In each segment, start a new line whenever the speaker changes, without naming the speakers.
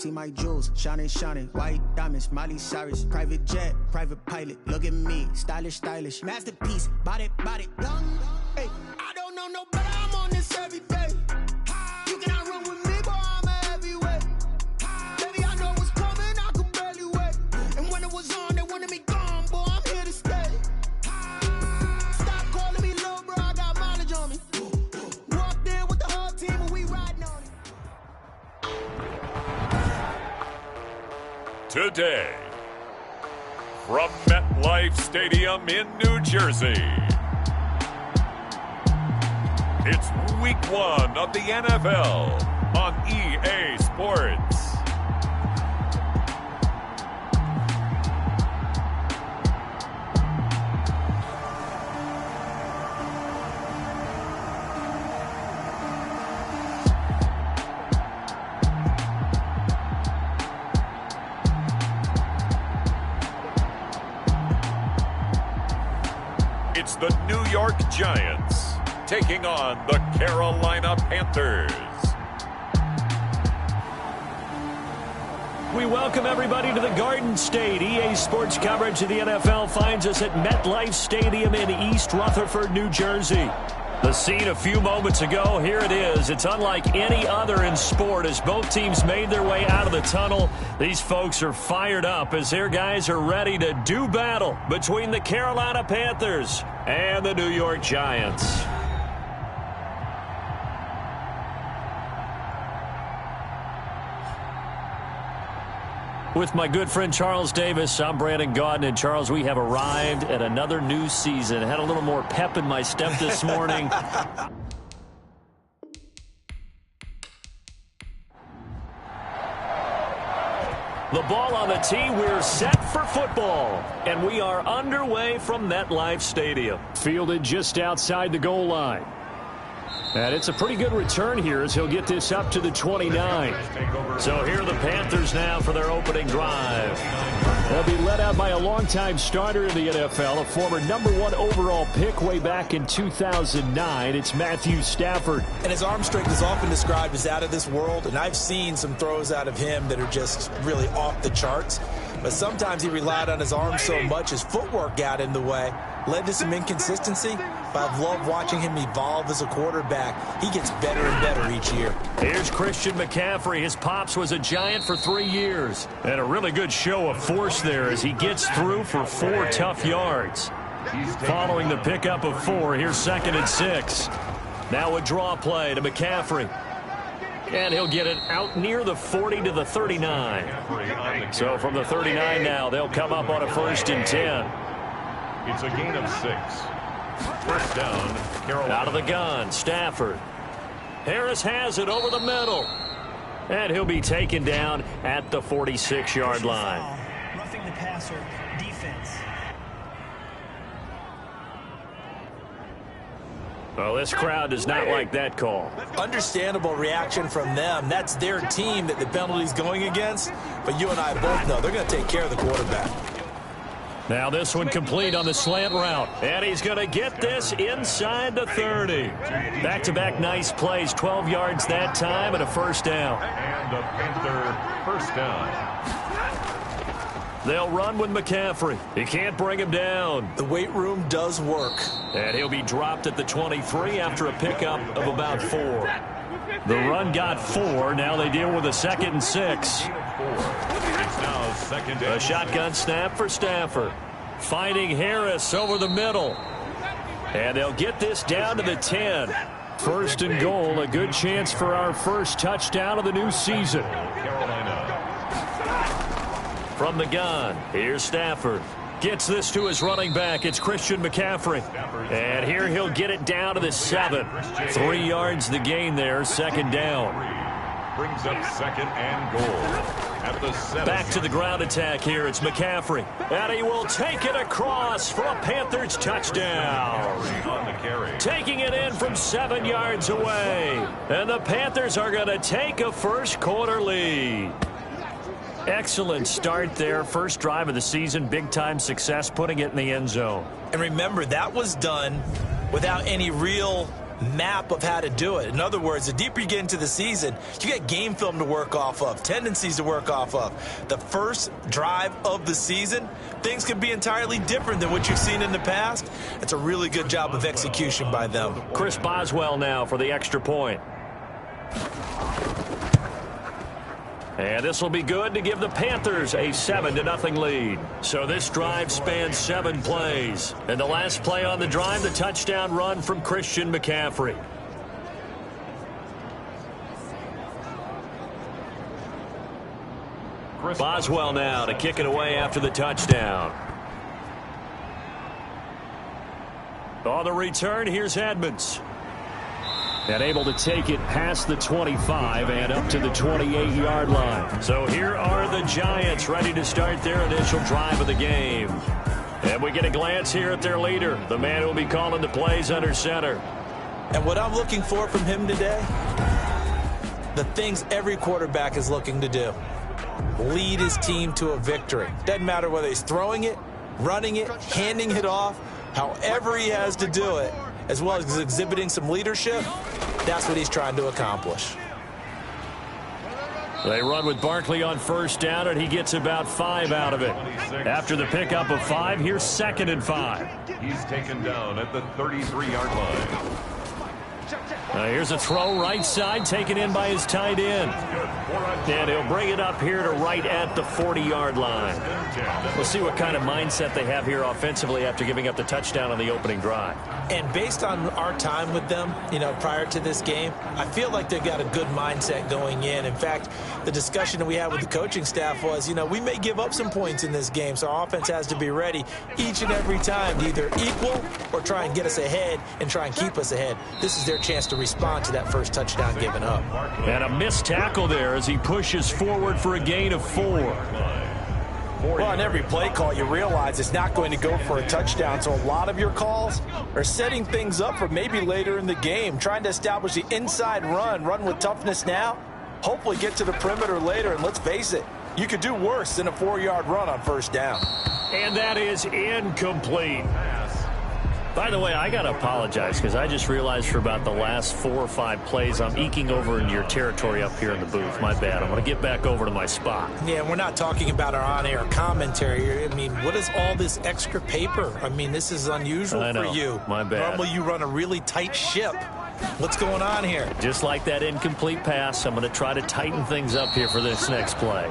See my jewels, shining, shining, white diamonds, Miley Cyrus, private jet, private pilot, look at me, stylish, stylish, masterpiece, body, young, hey, I don't know no better, I'm on this every day, you cannot run with me, boy, I'm a heavyweight, baby, I know what's coming, I could barely wait, and when it was on, they wanted me gone, boy, I'm here to stay, stop calling me little bro, I got mileage on me, walked in with the whole team and we riding on it.
Today, from MetLife Stadium in New Jersey, it's Week 1 of the NFL on EA Sports. It's the New York Giants taking on the Carolina Panthers.
We welcome everybody to the Garden State. EA Sports coverage of the NFL finds us at MetLife Stadium in East Rutherford, New Jersey. The scene a few moments ago, here it is. It's unlike any other in sport as both teams made their way out of the tunnel. These folks are fired up as their guys are ready to do battle between the Carolina Panthers and the New York Giants. With my good friend Charles Davis, I'm Brandon Gaudin. And Charles, we have arrived at another new season. Had a little more pep in my step this morning. The ball on the tee, we're set for football. And we are underway from MetLife Stadium. Fielded just outside the goal line. And it's a pretty good return here as he'll get this up to the 29. So here are the Panthers now for their opening drive. They'll be led out by a longtime starter in the NFL, a former #1 overall pick way back in 2009. It's Matthew Stafford.
And his arm strength is often described as out of this world, and I've seen some throws out of him that are just really off the charts. But sometimes he relied on his arm so much his footwork got in the way, led to some inconsistency. But I've loved watching him evolve as a quarterback. He gets better and better each year.
Here's Christian McCaffrey. His pops was a Giant for 3 years. And a really good show of force there as he gets through for 4 tough yards. Following the pickup of 4, here's 2nd and 6. Now a draw play to McCaffrey. And he'll get it out near the 40 to the 39. So from the 39 now, they'll come up on a 1st and 10.
It's a gain of 6. First down, Carolina.
Out of the gun, Stafford. Harris has it over the middle. And he'll be taken down at the 46-yard line.
Roughing the passer, defense.
Well, this crowd does not like that call.
Understandable reaction from them. That's their team that the penalty's going against. But you and I both know they're going to take care of the quarterback.
Now this one complete on the slant route. And he's going to get this inside the 30. Back-to-back nice plays. 12 yards that time and a first down.
And a Panther first down.
They'll run with McCaffrey. He can't bring him down.
The weight room does work.
And he'll be dropped at the 23 after a pickup of about 4. The run got 4. Now they deal with a 2nd and 6.
It's now 2nd and
A shotgun snap for Stafford. Finding Harris over the middle. And they'll get this down to the 10. 1st and goal. A good chance for our first touchdown of the new season.
Carolina.
From the gun, here's Stafford. Gets this to his running back. It's Christian McCaffrey. And here he'll get it down to the 7. 3 yards the gain there, 2nd down.
Brings up 2nd and goal at the 7.
Back to the ground attack here. It's McCaffrey. And he will take it across for a Panthers touchdown.
On the carry.
Taking it in from 7 yards away. And the Panthers are going to take a first quarter lead. Excellent start there. First drive of the season. Big-time success putting it in the end zone.
And remember, that was done without any real map of how to do it. In other words, the deeper you get into the season, you get game film to work off of, tendencies to work off of. The first drive of the season, things can be entirely different than what you've seen in the past. It's a really good job of execution by them.
Chris Boswell now for the extra point. And this will be good to give the Panthers a 7-0 lead. So this drive spans 7 plays. And the last play on the drive, the touchdown run from Christian McCaffrey. Boswell now to kick it away after the touchdown. On the return, here's Edmonds. And able to take it past the 25 and up to the 28-yard line. So here are the Giants ready to start their initial drive of the game. And we get a glance here at their leader, the man who will be calling the plays under center.
And what I'm looking for from him today, the things every quarterback is looking to do. Lead his team to a victory. Doesn't matter whether he's throwing it, running it, handing it off, however he has to do it, as well as exhibiting some leadership, that's what he's trying to accomplish.
They run with Barkley on first down, and he gets about 5 out of it. After the pickup of 5, here's 2nd and 5.
He's taken down at the 33-yard line.
Here's a throw right side, taken in by his tight end. And he'll bring it up here to right at the 40-yard line. We'll see what kind of mindset they have here offensively after giving up the touchdown on the opening drive.
And based on our time with them, prior to this game, I feel like they've got a good mindset going in. In fact, the discussion that we had with the coaching staff was, we may give up some points in this game, so our offense has to be ready each and every time to either equal or try and get us ahead and try and keep us ahead. This is their chance to respond to that first touchdown given up.
And a missed tackle there as he pushes forward for a gain of 4.
Well, on every play call, you realize it's not going to go for a touchdown, so a lot of your calls are setting things up for maybe later in the game, trying to establish the inside run with toughness now, hopefully get to the perimeter later, and let's face it, you could do worse than a 4-yard run on first down.
And that is incomplete. By the way, I got to apologize because I just realized for about the last 4 or 5 plays I'm eking over into your territory up here in the booth. My bad. I'm going to get back over to my spot.
Yeah, we're not talking about our on-air commentary. I mean, what is all this extra paper? I mean, this is unusual for you.
My bad.
Normally you run a really tight ship. What's going on here?
Just like that incomplete pass, I'm going to try to tighten things up here for this next play.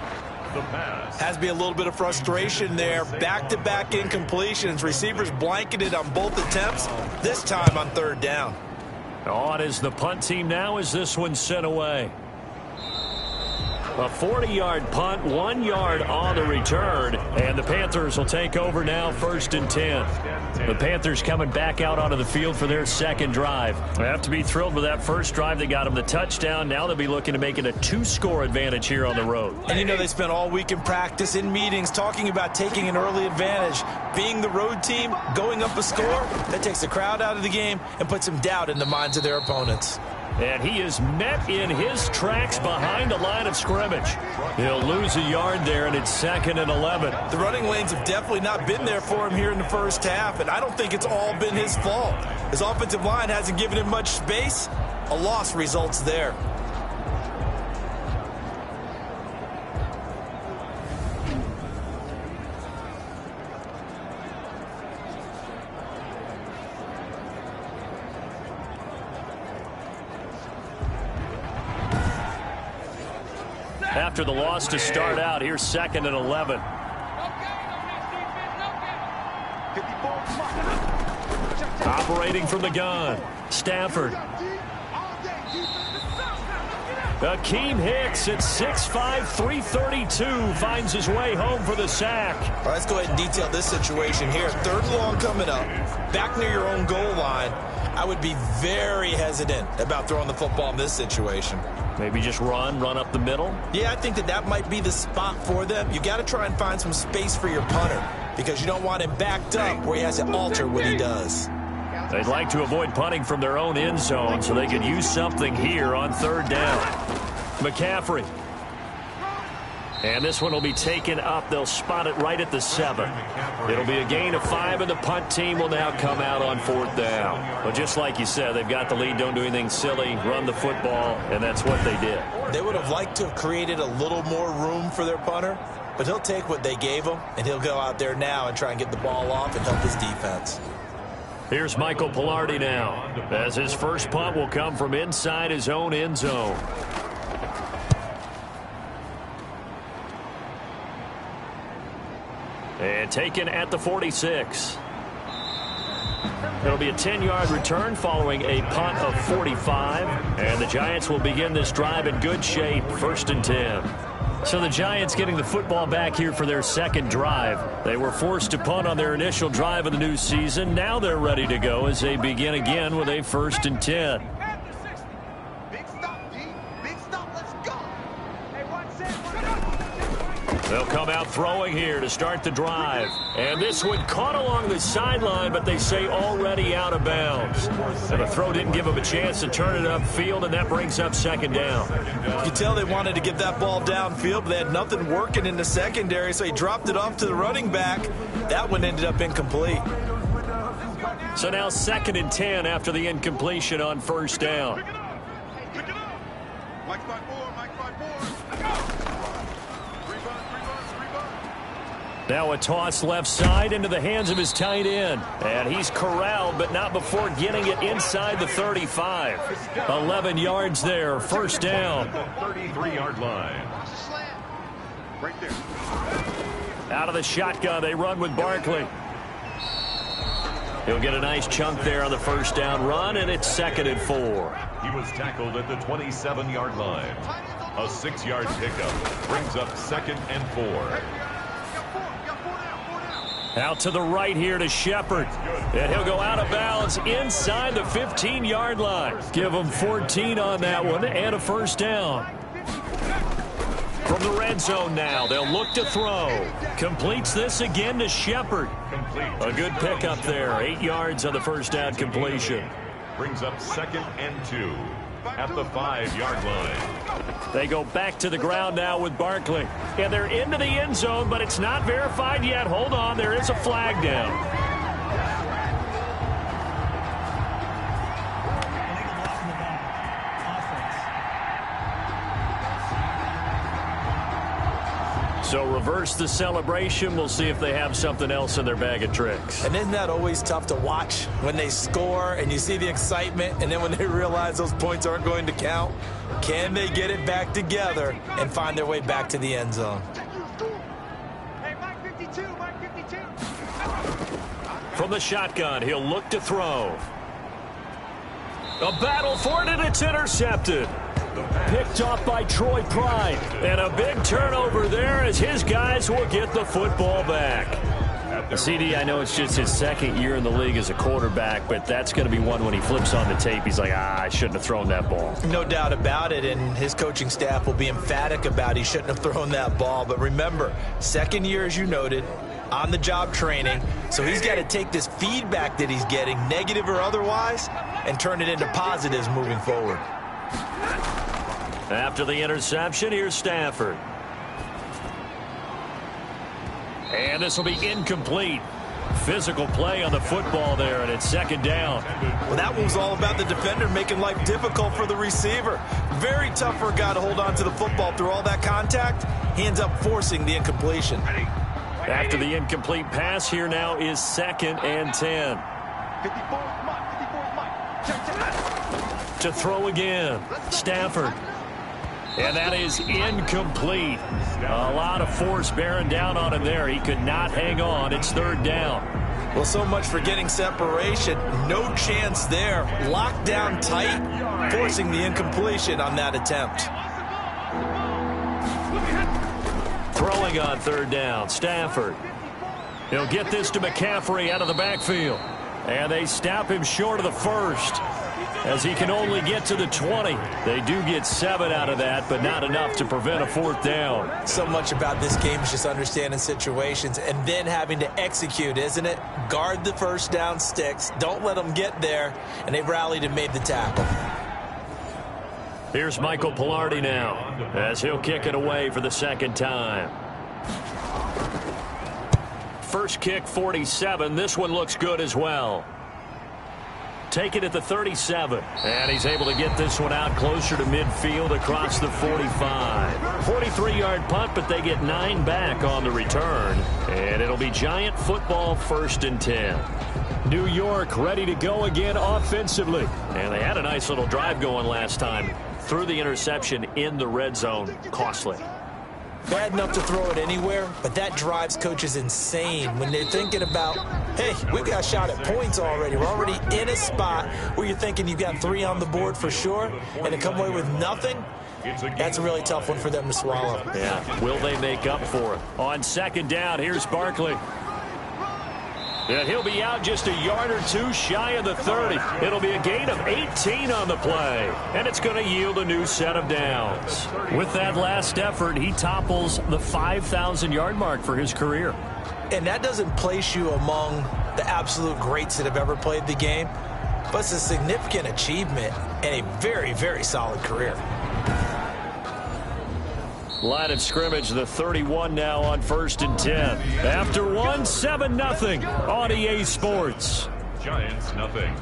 Has to be a little bit of frustration there. Back-to-back incompletions. Receivers blanketed on both attempts, this time on 3rd down.
On is the punt team now as this one's sent away. A 40-yard punt, 1 yard on the return, and the Panthers will take over now 1st and 10. The Panthers coming back out onto the field for their second drive. They have to be thrilled with that first drive. They got them the touchdown. Now they'll be looking to make it a 2-score advantage here on the road.
And they spent all week in practice, in meetings, talking about taking an early advantage. Being the road team, going up a score, that takes the crowd out of the game and puts some doubt in the minds of their opponents.
And he is met in his tracks behind the line of scrimmage. He'll lose a yard there, and it's 2nd and 11.
The running lanes have definitely not been there for him here in the first half, and I don't think it's all been his fault. His offensive line hasn't given him much space. A loss results there.
After the loss to start out, here's 2nd and 11. Operating from the gun, Stafford. Akeem Hicks at 6'5", 332 finds his way home for the sack.
All right, let's go ahead and detail this situation here. 3rd and long coming up, back near your own goal line. I would be very hesitant about throwing the football in this situation.
Maybe just run up the middle?
Yeah, I think that might be the spot for them. You got to try and find some space for your punter because you don't want him backed up where he has to alter what he does.
They'd like to avoid punting from their own end zone so they could use something here on 3rd down. McCaffrey. And this one will be taken up. They'll spot it right at the 7. It'll be a gain of 5, and the punt team will now come out on 4th down. Well, just like you said, they've got the lead. Don't do anything silly. Run the football, and that's what they did.
They would have liked to have created a little more room for their punter, but he'll take what they gave him, and he'll go out there now and try and get the ball off and help his defense.
Here's Michael Pilardi now, as his first punt will come from inside his own end zone. And taken at the 46. It'll be a 10-yard return following a punt of 45. And the Giants will begin this drive in good shape, 1st and 10. So the Giants getting the football back here for their second drive. They were forced to punt on their initial drive of the new season. Now they're ready to go as they begin again with a 1st and 10. They'll come out throwing here to start the drive. And this one caught along the sideline, but they say already out of bounds. And the throw didn't give them a chance to turn it upfield, and that brings up 2nd down.
You can tell they wanted to get that ball downfield, but they had nothing working in the secondary, so he dropped it off to the running back. That one ended up incomplete.
So now 2nd and 10 after the incompletion on 1st down. Now a toss left side into the hands of his tight end. And he's corralled, but not before getting it inside the 35. 11 yards there, 1st down.
33-yard line.
Right there.
Out of the shotgun, they run with Barkley. He'll get a nice chunk there on the 1st down run, and it's 2nd and 4.
He was tackled at the 27-yard line. A 6-yard pickup brings up 2nd and 4.
Out to the right here to Shepard. And he'll go out of bounds inside the 15-yard line. Give him 14 on that one and a 1st down. From the red zone now, they'll look to throw. Completes this again to Shepard. A good pickup there. 8 yards on the 1st down completion.
Brings up 2nd and 2 at the 5-yard line.
They go back to the ground now with Barkley. And they're into the end zone, but it's not verified yet. Hold on, there is a flag down. So reverse the celebration. We'll see if they have something else in their bag of tricks.
And isn't that always tough to watch when they score and you see the excitement, and then when they realize those points aren't going to count? Can they get it back together and find their way back to the end zone?
Hey, Mike 52, Mike 52.
From the shotgun, he'll look to throw. A battle for it, and it's intercepted. Picked off by Troy Pride. And a big turnover there as his guys will get the football back. CD, I know it's just his 2nd year in the league as a quarterback, but that's going to be one when he flips on the tape. He's like, I shouldn't have thrown that ball.
No doubt about it, and his coaching staff will be emphatic about he shouldn't have thrown that ball. But remember, 2nd year, as you noted, on-the-job training, so he's got to take this feedback that he's getting, negative or otherwise, and turn it into positives moving forward.
After the interception, here's Stafford. And this will be incomplete. Physical play on the football there, and it's 2nd down.
Well, that one was all about the defender making life difficult for the receiver. Very tough for a guy to hold on to the football through all that contact. He ends up forcing the incompletion.
After the incomplete pass, here now is 2nd and 10.
54, Mike. Check.
To throw again, Stafford. And that is incomplete. A lot of force bearing down on him there. He could not hang on. It's 3rd down.
Well, so much for getting separation. No chance there. Locked down tight, forcing the incompletion on that attempt.
Throwing on 3rd down, Stafford. He'll get this to McCaffrey out of the backfield. And they stop him short of the 1st. As he can only get to the 20. They do get 7 out of that, but not enough to prevent a 4th down.
So much about this game is just understanding situations and then having to execute, isn't it? Guard the 1st down sticks. Don't let them get there. And they rallied and made the tackle.
Here's Michael Pilardi now as he'll kick it away for the second time. First kick, 47. This one looks good as well. Take it at the 37. And he's able to get this one out closer to midfield across the 45. 43-yard punt, but they get 9 back on the return. And it'll be Giant football, 1st and 10. New York ready to go again offensively. And they had a nice little drive going last time. Threw the interception in the red zone. Costly.
Bad enough to throw it anywhere, but that drives coaches insane when they're thinking about, hey, we got a shot at points already. We're already in a spot where you're thinking you've got 3 on the board for sure, and to come away with nothing, that's a really tough one for them to swallow.
Yeah, will they make up for it? On second down, here's Barkley. And he'll be out just a yard or 2 shy of the 30. It'll be a gain of 18 on the play. And it's going to yield a new set of downs. With that last effort, he topples the 5,000-yard mark for his career.
And that doesn't place you among the absolute greats that have ever played the game. But it's a significant achievement and a very, very solid career.
Line of scrimmage, the 31 now on 1st and 10. After 1, 7-0 on EA Sports.
Giants nothing.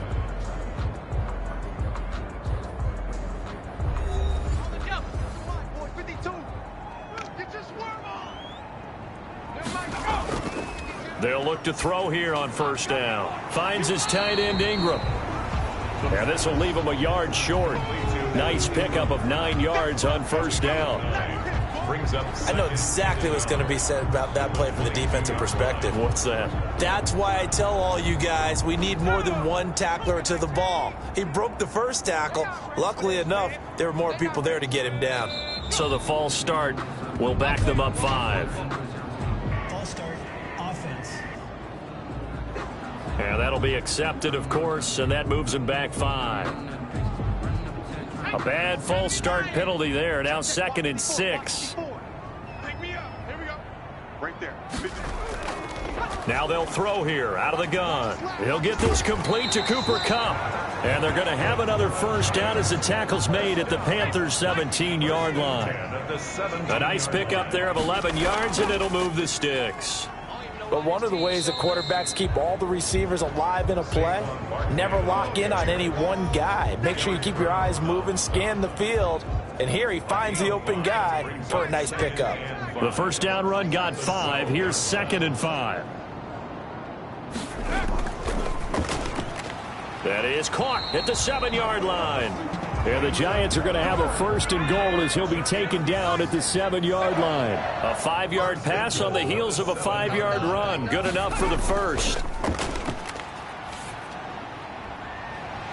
They'll look to throw here on 1st down. Finds his tight end Ingram. And this will leave him a yard short. Nice pickup of 9 yards on 1st down.
I know exactly what's going to be said about that play from the defensive perspective.
What's that?
That's why I tell all you guys we need more than one tackler to the ball. He broke the first tackle. Luckily enough, there were more people there to get him down.
So the false start will back them up 5.
False start, offense.
And that'll be accepted, of course, and that moves them back 5. A bad false start penalty there. Now 2nd and 6.
Take me up. Here we go. Right there.
Now they'll throw here out of the gun. He'll get this complete to Cooper Kupp. And they're going to have another 1st down as the tackle's made at the Panthers' 17-yard line. A nice pickup there of 11 yards, and it'll move the sticks.
But one of the ways that quarterbacks keep all the receivers alive in a play, never lock in on any one guy. Make sure you keep your eyes moving, scan the field. And here he finds the open guy for a nice pickup.
The 1st down run got 5. Here's 2nd and 5. That is caught at the 7-yard line. And the Giants are going to have a 1st and goal as he'll be taken down at the 7-yard line. A 5-yard pass on the heels of a 5-yard run. Good enough for the 1st.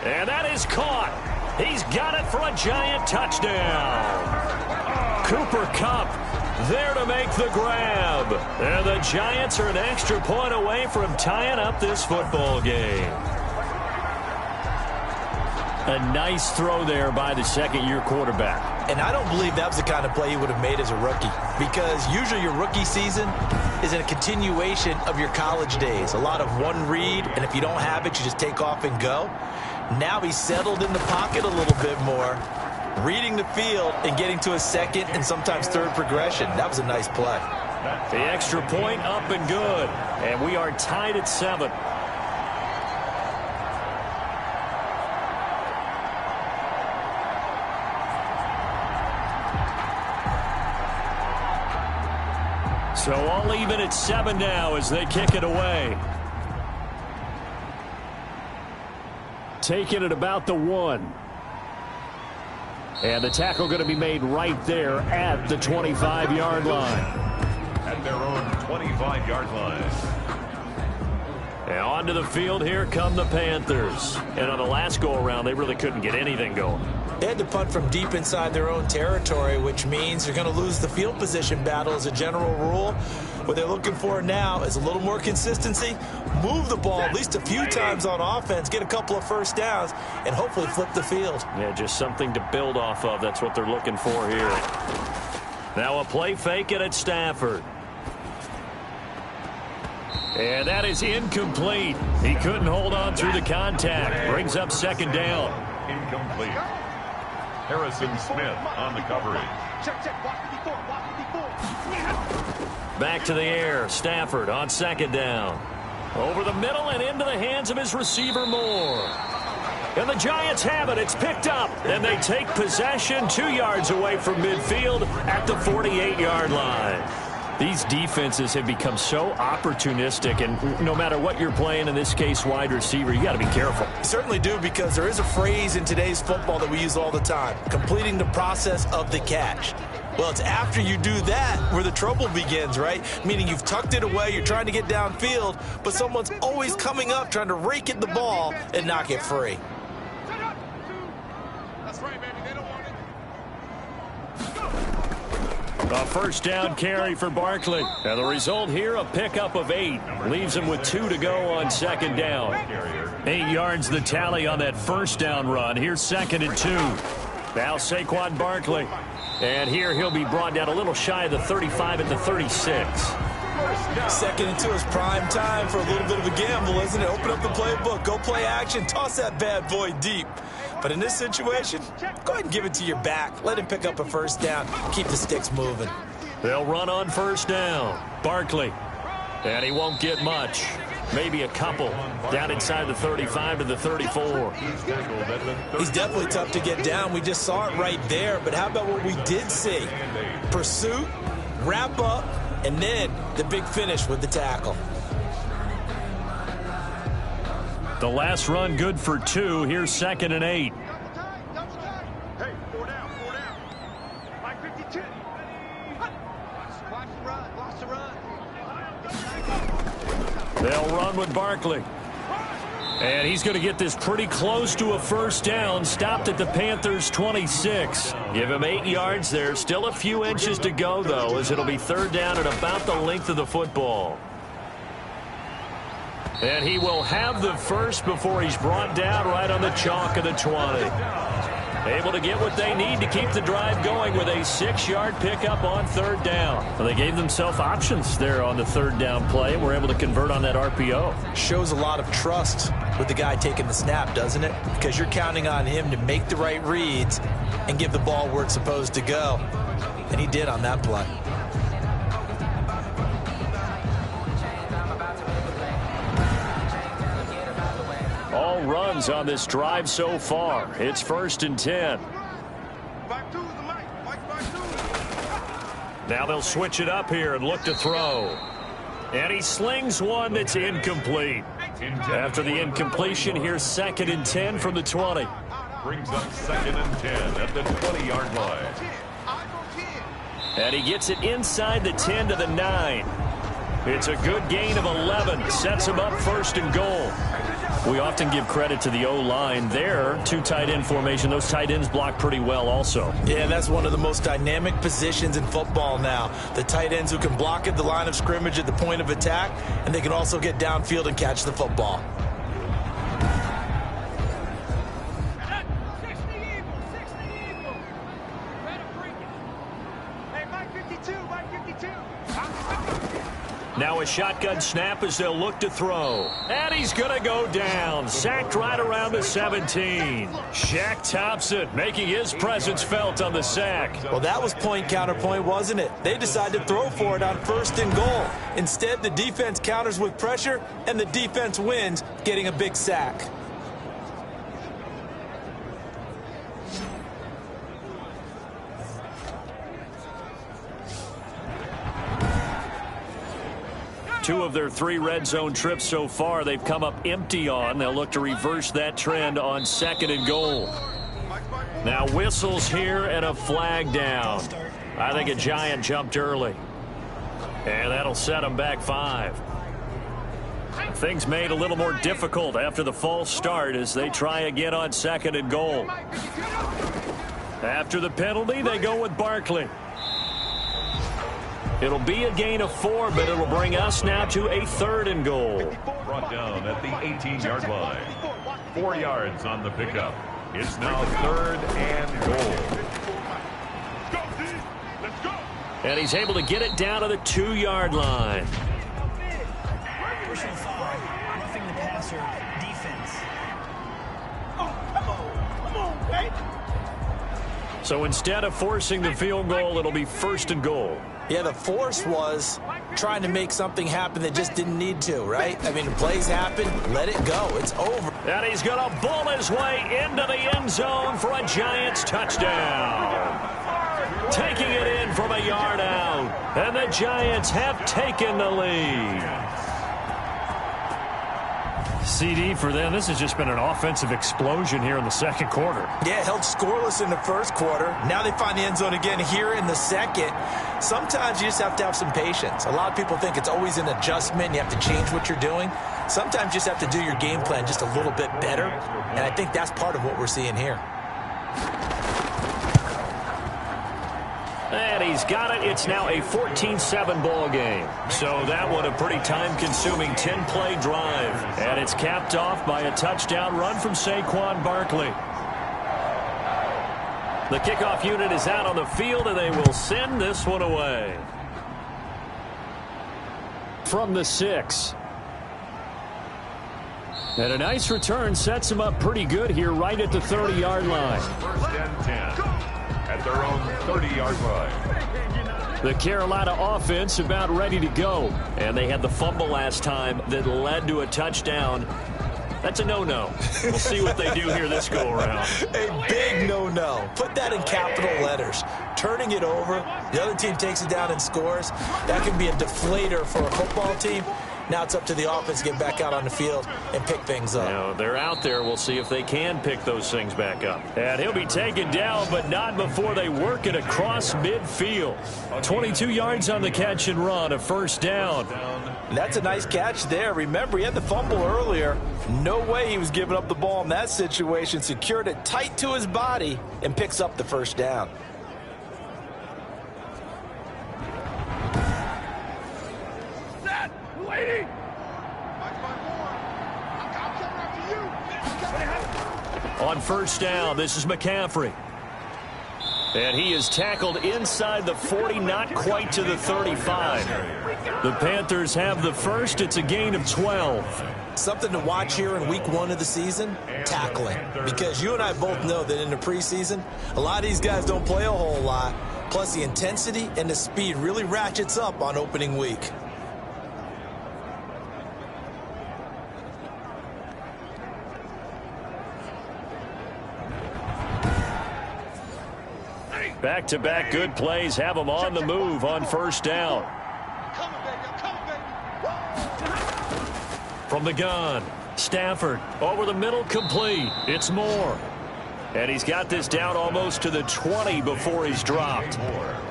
And that is caught. He's got it for a Giant touchdown. Cooper Kupp there to make the grab. And the Giants are an extra point away from tying up this football game. A nice throw there by the 2nd-year quarterback.
And I don't believe that was the kind of play he would have made as a rookie, because usually your rookie season is in a continuation of your college days. A lot of one read, and if you don't have it, you just take off and go. Now he's settled in the pocket a little bit more, reading the field and getting to a 2nd and sometimes 3rd progression. That was a nice play.
The extra point up and good. And we are tied at 7. So all even at 7 now as they kick it away. Taking it about the 1. And the tackle going to be made right there at the 25-yard line.
At their own 25-yard line.
And onto the field, here come the Panthers. And on the last go-around, they really couldn't get anything going.
They had to punt from deep inside their own territory, which means they're going to lose the field position battle as a general rule. What they're looking for now is a little more consistency, move the ball at least a few times on offense, get a couple of 1st downs, and hopefully flip the field.
Yeah, just something to build off of. That's what they're looking for here. Now a play fake it at Stafford. And that is incomplete. He couldn't hold on through the contact. Brings up 2nd down.
Incomplete. Harrison Smith on the coverage.
Check, watch 54, watch 54.
Back to the air. Stafford on second down. Over the middle and into the hands of his receiver Moore. And the Giants have it. It's picked up. And they take possession 2 yards away from midfield at the 48-yard line. These defenses have become so opportunistic, and no matter what you're playing, in this case wide receiver, you got to be careful.
You certainly do, because there is a phrase in today's football that we use all the time: completing the process of the catch. Well, it's after you do that where the trouble begins, right? Meaning you've tucked it away, you're trying to get downfield, but someone's always coming up trying to rake at the ball and knock it free.
That's right, baby. They don't want it.
A first down carry for Barkley. And the result here, a pickup of 8. Leaves him with 2 to go on second down. 8 yards the tally on that first down run. Here's 2nd and 2. Now Saquon Barkley. And here he'll be brought down a little shy of the 35 at the 36.
2nd and 2 is prime time for a little bit of a gamble, isn't it? Open up the playbook, go play action, toss that bad boy deep. But in this situation, go ahead and give it to your back. Let him pick up a first down. Keep the sticks moving.
They'll run on first down. Barkley. And he won't get much. Maybe a couple. Down inside the 35 to the 34.
He's definitely tough to get down. We just saw it right there. But how about what we did see? Pursuit, wrap up, and then the big finish with the tackle.
The last run good for 2. Here's 2nd and 8.
Double time. Hey, 4 down. Mike 52. Watch the run.
They'll run with Barkley. And he's going to get this pretty close to a first down. Stopped at the Panthers' 26. Give him 8 yards there. Still a few inches to go, though, as it'll be 3rd down at about the length of the football. And he will have the first before he's brought down right on the chalk of the 20. Able to get what they need to keep the drive going with a 6-yard pickup on 3rd down. Well, they gave themselves options there on the 3rd down play and were able to convert on that RPO.
Shows a lot of trust with the guy taking the snap, doesn't it? Because you're counting on him to make the right reads and give the ball where it's supposed to go. And he did on that play.
All runs on this drive so far. It's 1st and 10. Now they'll switch it up here and look to throw. And he slings one that's incomplete. After the incompletion, here's 2nd and 10 from the 20.
Brings up 2nd and 10 at the 20-yard line.
And he gets it inside the 10 to the 9. It's a good gain of 11. Sets him up 1st and goal. We often give credit to the O-line there. 2 tight end formation. Those tight ends block pretty well also.
Yeah, that's one of the most dynamic positions in football now. The tight ends who can block at the line of scrimmage at the point of attack, and they can also get downfield and catch the football.
Hey, Mike 52.
Now a shotgun snap as they'll look to throw. And he's going to go down. Sacked right around the 17. Shaq Thompson making his presence felt on the sack.
Well, that was point counterpoint, wasn't it? They decided to throw for it on 1st and goal. Instead, the defense counters with pressure, and the defense wins, getting a big sack.
Two of their 3 red zone trips so far they've come up empty on. They'll look to reverse that trend on 2nd and goal. Now whistles here and a flag down. I think a Giant jumped early. And that'll set them back 5. Things made a little more difficult after the false start as they try again on 2nd and goal. After the penalty, they go with Barkley. It'll be a gain of 4, but it'll bring us now to a 3rd and goal.
Brought down at the 18-yard line. 4 yards on the pickup. It's now 3rd and goal.
And he's able to get it down to the 2-yard line.
Personal foul, roughing the passer, defense.
So instead of forcing the field goal, it'll be 1st and goal.
Yeah, the force was trying to make something happen that just didn't need to, right? I mean, plays happen, let it go. It's over.
And he's going to bull his way into the end zone for a Giants touchdown. Taking it in from a yard out. And the Giants have taken the lead. CD for them. This has just been an offensive explosion here in the second quarter.
Yeah, held scoreless in the first quarter. Now they find the end zone again here in the second. Sometimes you just have to have some patience. A lot of people think it's always an adjustment. You have to change what you're doing. Sometimes you just have to do your game plan just a little bit better. And I think that's part of what we're seeing here.
And he's got it. It's now a 14-7 ball game. So that one a pretty time-consuming 10-play drive. And it's capped off by a touchdown run from Saquon Barkley. The kickoff unit is out on the field, and they will send this one away. From the 6. And a nice return sets him up pretty good here right at the 30-yard line.
1st and 10 at their own 30-yard line.
The Carolina offense about ready to go. And they had the fumble last time that led to a touchdown. That's a no-no. We'll see what they do here this go-around.
A big no-no. Put that in capital letters. Turning it over, the other team takes it down and scores. That can be a deflator for a football team. Now it's up to the offense to get back out on the field and pick things up.
You know, they're out there. We'll see if they can pick those things back up. And he'll be taken down, but not before they work it across midfield. 22 yards on the catch and run, a 1st down.
And that's a nice catch there. Remember, he had the fumble earlier. No way he was giving up the ball in that situation. Secured it tight to his body and picks up the 1st down.
On 1st down, this is McCaffrey. And he is tackled inside the 40, not quite to the 35. The Panthers have the first. It's a gain of 12.
Something to watch here in week 1 of the season, tackling. Because you and I both know that in the preseason, a lot of these guys don't play a whole lot. Plus the intensity and the speed really ratchets up on opening week.
Back-to-back good plays have them on the move on 1st down. From the gun, Stafford over the middle, complete. It's Moore. And he's got this down almost to the 20 before he's dropped.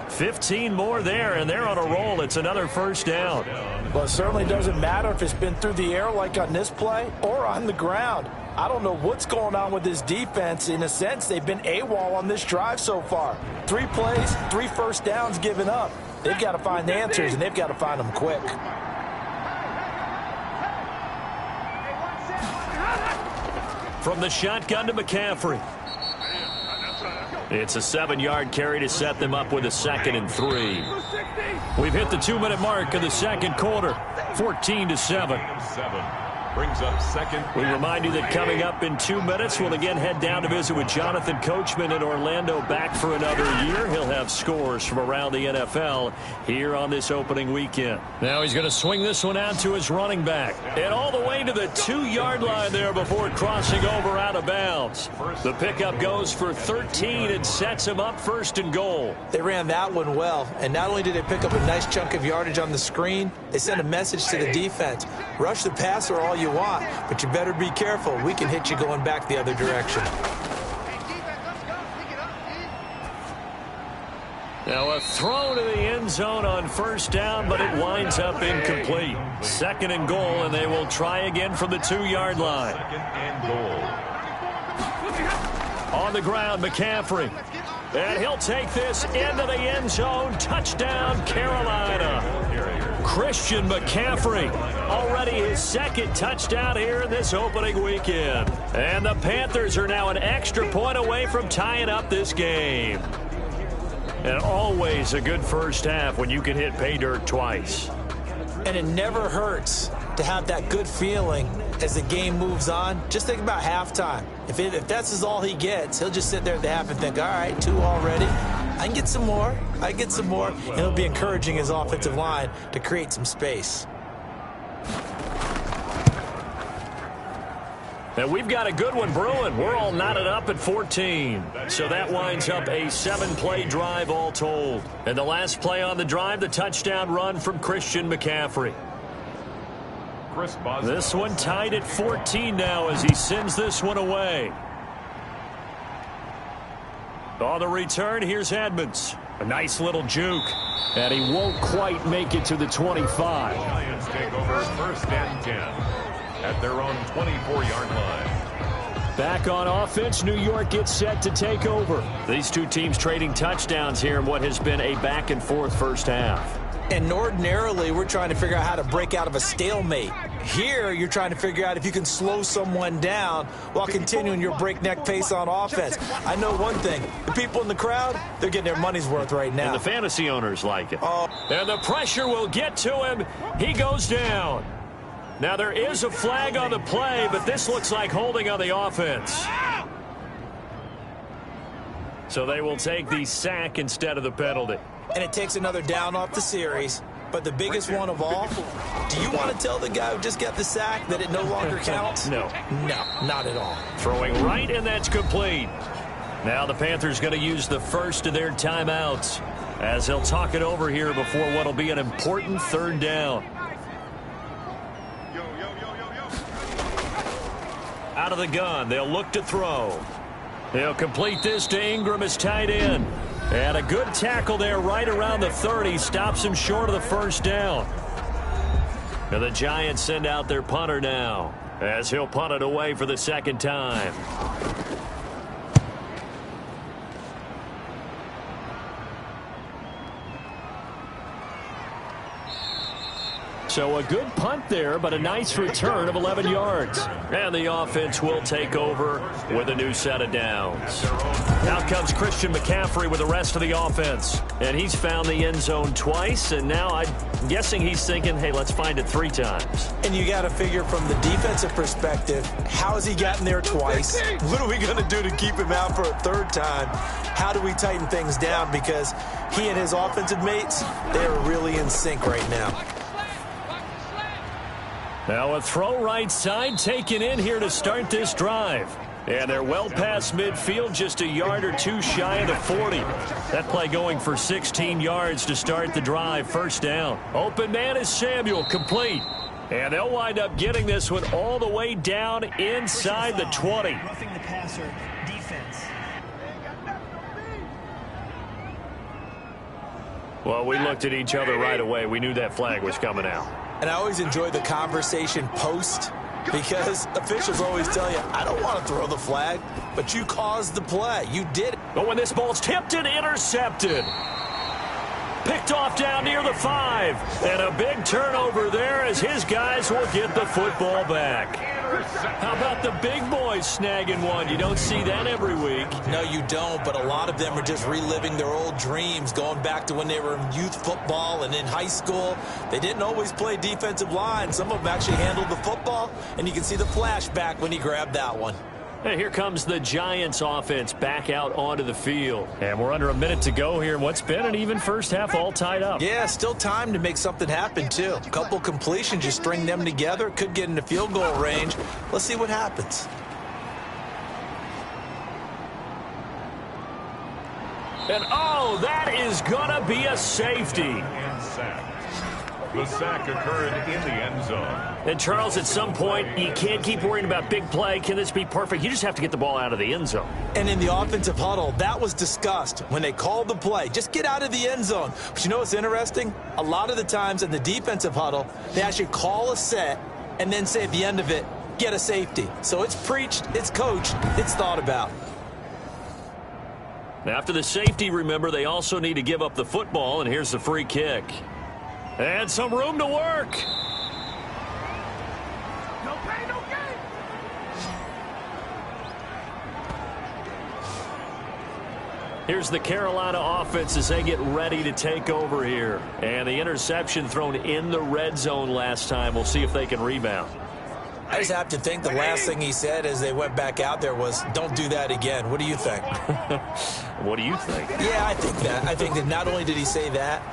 15 more there, and they're on a roll. It's another 1st down.
Well, it certainly doesn't matter if it's been through the air like on this play or on the ground. I don't know what's going on with this defense. In a sense, they've been AWOL on this drive so far. 3 plays, 3 1st downs given up. They've got to find the answers, and they've got to find them quick.
From the shotgun to McCaffrey. It's a 7-yard carry to set them up with a 2nd and 3. We've hit the 2-minute mark of the second quarter. 14-7.
Brings up 2nd.
We remind you that coming up in 2 minutes, we'll again head down to visit with Jonathan Coachman in Orlando, back for another year. He'll have scores from around the NFL here on this opening weekend. Now he's going to swing this one out to his running back. And all the way to the 2-yard line there before crossing over out of bounds. The pickup goes for 13 and sets him up 1st and goal.
They ran that one well, and not only did they pick up a nice chunk of yardage on the screen, they sent a message to the defense. Rush the passer all you want, but you better be careful. We can hit you going back the other direction.
Now a throw to the end zone on 1st down, but it winds up incomplete. 2nd and goal, and they will try again from the 2-yard line.
2nd and goal.
On the ground, McCaffrey. And he'll take this into the end zone. Touchdown, Carolina. Christian McCaffrey, already his 2nd touchdown here in this opening weekend. And the Panthers are now an extra point away from tying up this game. And always a good 1st half when you can hit pay dirt twice.
And it never hurts to have that good feeling as the game moves on. Just think about halftime. If that's all he gets, he'll just sit there at the half and think, all right, 2 already. I can get some more. And he'll be encouraging his offensive line to create some space.
And we've got a good one brewing. We're all knotted up at 14. So that winds up a 7-play drive all told. And the last play on the drive, the touchdown run from Christian McCaffrey. This one tied at 14 now as he sends this one away. On the return, here's Edmonds. A nice little juke. And he won't quite make it to the 25.
Giants take over 1st and 10 at their own 24-yard line.
Back on offense, New York gets set to take over. These two teams trading touchdowns here in what has been a back-and-forth first half.
And ordinarily, we're trying to figure out how to break out of a stalemate. Here, you're trying to figure out if you can slow someone down while continuing your breakneck pace on offense. I know one thing. The people in the crowd, they're getting their money's worth right now.
And the fantasy owners like it. And the pressure will get to him. He goes down. Now, there is a flag on the play, but this looks like holding on the offense. So they will take the sack instead of the penalty.
And it takes another down off the series. But the biggest one of all, do you want to tell the guy who just got the sack that it no longer counts?
No.
No, not at all.
Throwing right, and that's complete. Now the Panthers going to use the first of their timeouts as they'll talk it over here before what will be an important 3rd down. Out of the gun, they'll look to throw. They'll complete this to Ingram as tight end. And a good tackle there right around the 30. Stops him short of the 1st down. And the Giants send out their punter now as he'll punt it away for the 2nd time. So a good punt there, but a nice return of 11 yards. And the offense will take over with a new set of downs. Out comes Christian McCaffrey with the rest of the offense. And he's found the end zone twice, and now I'm guessing he's thinking, hey, let's find it 3 times.
And you got to figure from the defensive perspective, how has he gotten there twice? What are we going to do to keep him out for a 3rd time? How do we tighten things down? Because he and his offensive mates, they're really in sync right now.
Now a throw right side taken in here to start this drive. And they're well past midfield, just a yard or 2 shy of the 40. That play going for 16 yards to start the drive. 1st down. Open man is Samuel, complete. And they'll wind up getting this one all the way down inside the 20.
Roughing the passer, defense.
Well, we looked at each other right away. We knew that flag was coming out.
And I always enjoy the conversation post because officials always tell you, I don't want to throw the flag, but you caused the play. You did it.
But when this ball's tipped and intercepted. Picked off down near the 5. And a big turnover there as his guys will get the football back. How about the big boys snagging one? You don't see that every week.
No, you don't, but a lot of them are just reliving their old dreams, going back to when they were in youth football and in high school. They didn't always play defensive line. Some of them actually handled the football, and you can see the flashback when he grabbed that one.
And here comes the Giants offense back out onto the field. And we're under a minute to go here in what's been an even first half, all tied up.
Yeah, still time to make something happen, too. A couple completions, you string them together, could get into field goal range. Let's see what happens.
And, oh, that is going to be a safety.
And sack. The sack occurred in the end zone.
And, Charles, at some point, you can't keep worrying about big play. Can this be perfect? You just have to get the ball out of the end zone.
And in the offensive huddle, that was discussed when they called the play. Just get out of the end zone. But you know what's interesting? A lot of the times in the defensive huddle, they actually call a set and then say at the end of it, get a safety. So it's preached, it's coached, it's thought about.
After the safety, remember, they also need to give up the football, and here's the free kick. And some room to work.
No pain, no gain.
Here's the Carolina offense as they get ready to take over here. And the interception thrown in the red zone last time. We'll see if they can rebound.
I just have to think the last thing he said as they went back out there was, don't do that again. What do you think?
What do you think?
Yeah, I think that. I think that not only did he say that,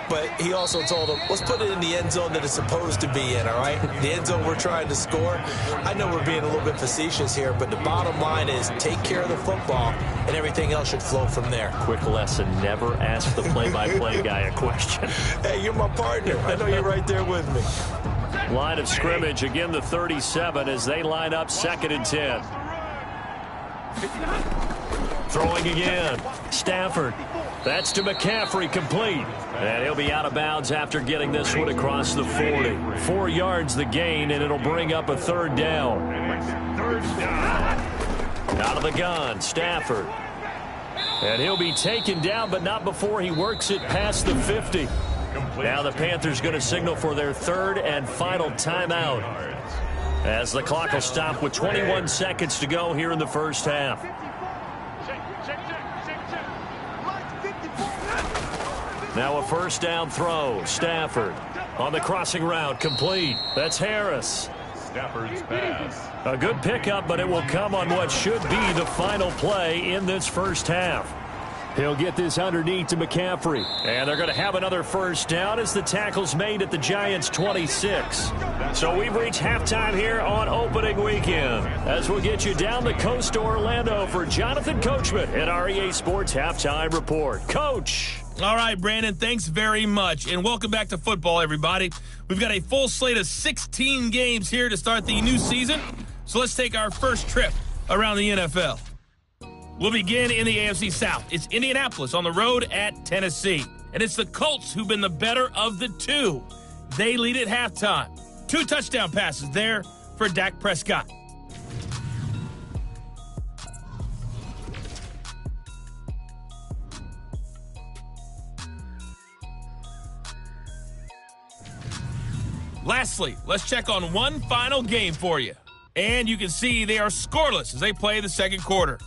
but he also told him, let's put it in the end zone that it's supposed to be in, all right? The end zone we're trying to score. I know we're being a little bit facetious here, but the bottom line is take care of the football, and everything else should flow from there.
Quick lesson, never ask the play-by-play guy a question.
Hey, you're my partner. I know you're right there with me.
Line of scrimmage, again the 37 as they line up 2nd and 10. Throwing again. Stafford. That's to McCaffrey, complete. And he'll be out of bounds after getting this one across the 40. 4 yards the gain, and it'll bring up a 3rd down. Out of the gun, Stafford. And he'll be taken down, but not before he works it past the 50. Now the Panthers going to signal for their 3rd and final timeout, as the clock will stop with 21 seconds to go here in the first half. Now a 1st down throw. Stafford on the crossing route, complete. That's Harris.
Stafford's pass.
A good pickup, but it will come on what should be the final play in this first half. He'll get this underneath to McCaffrey. And they're going to have another 1st down as the tackle's made at the Giants' 26. So we've reached halftime here on opening weekend, as we'll get you down the coast to Orlando for Jonathan Coachman at REA Sports Halftime Report. Coach.
All right, Brandon, thanks very much. And welcome back to football, everybody. We've got a full slate of 16 games here to start the new season. So let's take our first trip around the NFL. We'll begin in the AFC South. It's Indianapolis on the road at Tennessee. And it's the Colts who've been the better of the two. They lead at halftime. 2 touchdown passes there for Dak Prescott. Lastly, let's check on one final game for you. And you can see they are scoreless as they play the second quarter.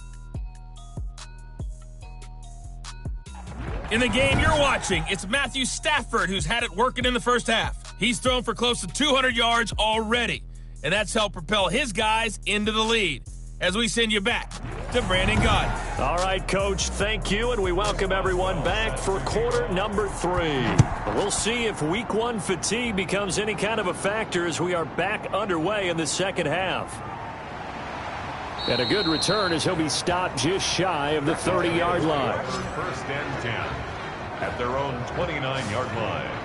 In the game you're watching, it's Matthew Stafford who's had it working in the first half. He's thrown for close to 200 yards already, and that's helped propel his guys into the lead. As we send you back to Brandon Gaudin.
All right, Coach, thank you, and we welcome everyone back for quarter number 3. We'll see if week 1 fatigue becomes any kind of a factor as we are back underway in the second half. And a good return as he'll be stopped just shy of the 30-yard line.
1st and 10 at their own 29-yard line.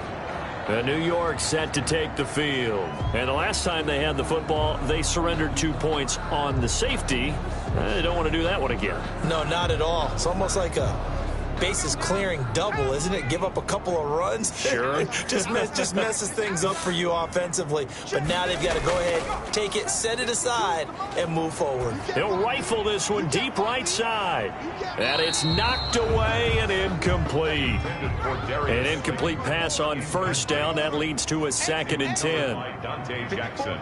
And New York set to take the field. And the last time they had the football, they surrendered 2 points on the safety. They don't want to do that one again.
No, not at all. It's almost like a bases clearing double, isn't it? Give up a couple of runs.
Sure.
just messes things up for you offensively. But now they've got to go ahead, take it, set it aside, and move forward.
He'll rifle this one deep right side. And it's knocked away and incomplete. An incomplete pass on 1st down. That leads to a 2nd and 10.
Dante Jackson.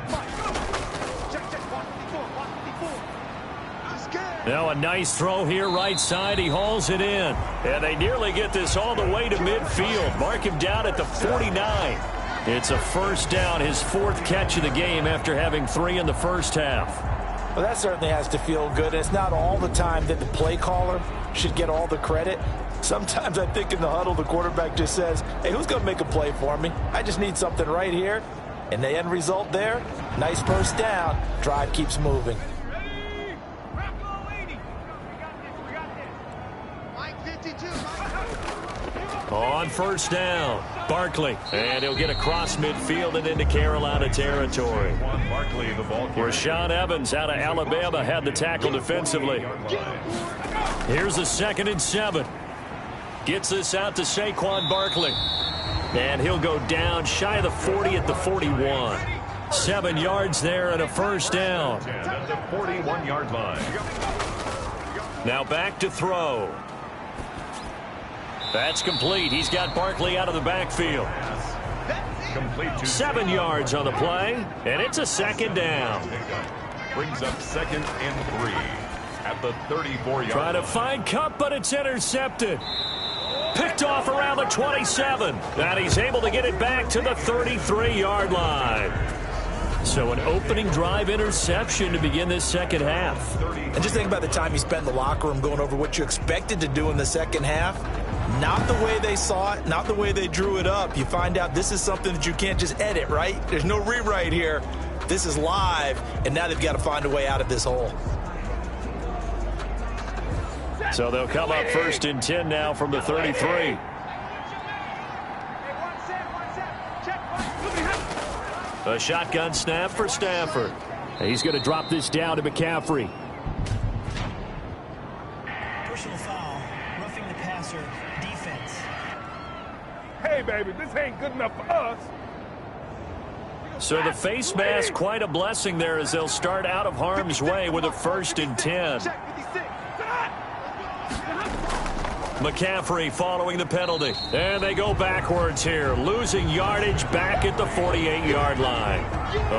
Now a nice throw here right side. He hauls it in. And they nearly get this all the way to midfield. Mark him down at the 49. It's a 1st down, his 4th catch of the game after having 3 in the first half.
Well, that certainly has to feel good. It's not all the time that the play caller should get all the credit. Sometimes I think in the huddle, the quarterback just says, hey, who's going to make a play for me? I just need something right here. And the end result there, nice 1st down. Drive keeps moving.
On 1st down, Barkley. And he'll get across midfield and into Carolina territory. Rashaan Evans out of Alabama had the tackle defensively. Here's a 2nd and 7. Gets this out to Saquon Barkley. And he'll go down shy of the 40 at the 41. 7 yards there and a 1st down.
At the 41-yard line.
Now back to throw. That's complete. He's got Barkley out of the backfield. 7 yards on the play, and it's a 2nd down.
Brings up 2nd and 3 at the 34-yard line.
Trying to find Kupp, but it's intercepted. Picked off around the 27. And he's able to get it back to the 33-yard line. So an opening drive interception to begin this second half.
And just think about the time you spent in the locker room going over what you expected to do in the second half. Not the way they saw it, not the way they drew it up. You find out this is something that you can't just edit, right? There's no rewrite here. This is live, and now they've got to find a way out of this hole.
So they'll come up 1st and 10 now from the 33. A shotgun snap for Stafford. He's going to drop this down to McCaffrey.
Personal foul, roughing the passer, defense.
Hey, baby, this ain't good enough for us.
So the face mask, quite a blessing there as they'll start out of harm's way with a 1st and 10. McCaffrey following the penalty. And they go backwards here, losing yardage back at the 48-yard line.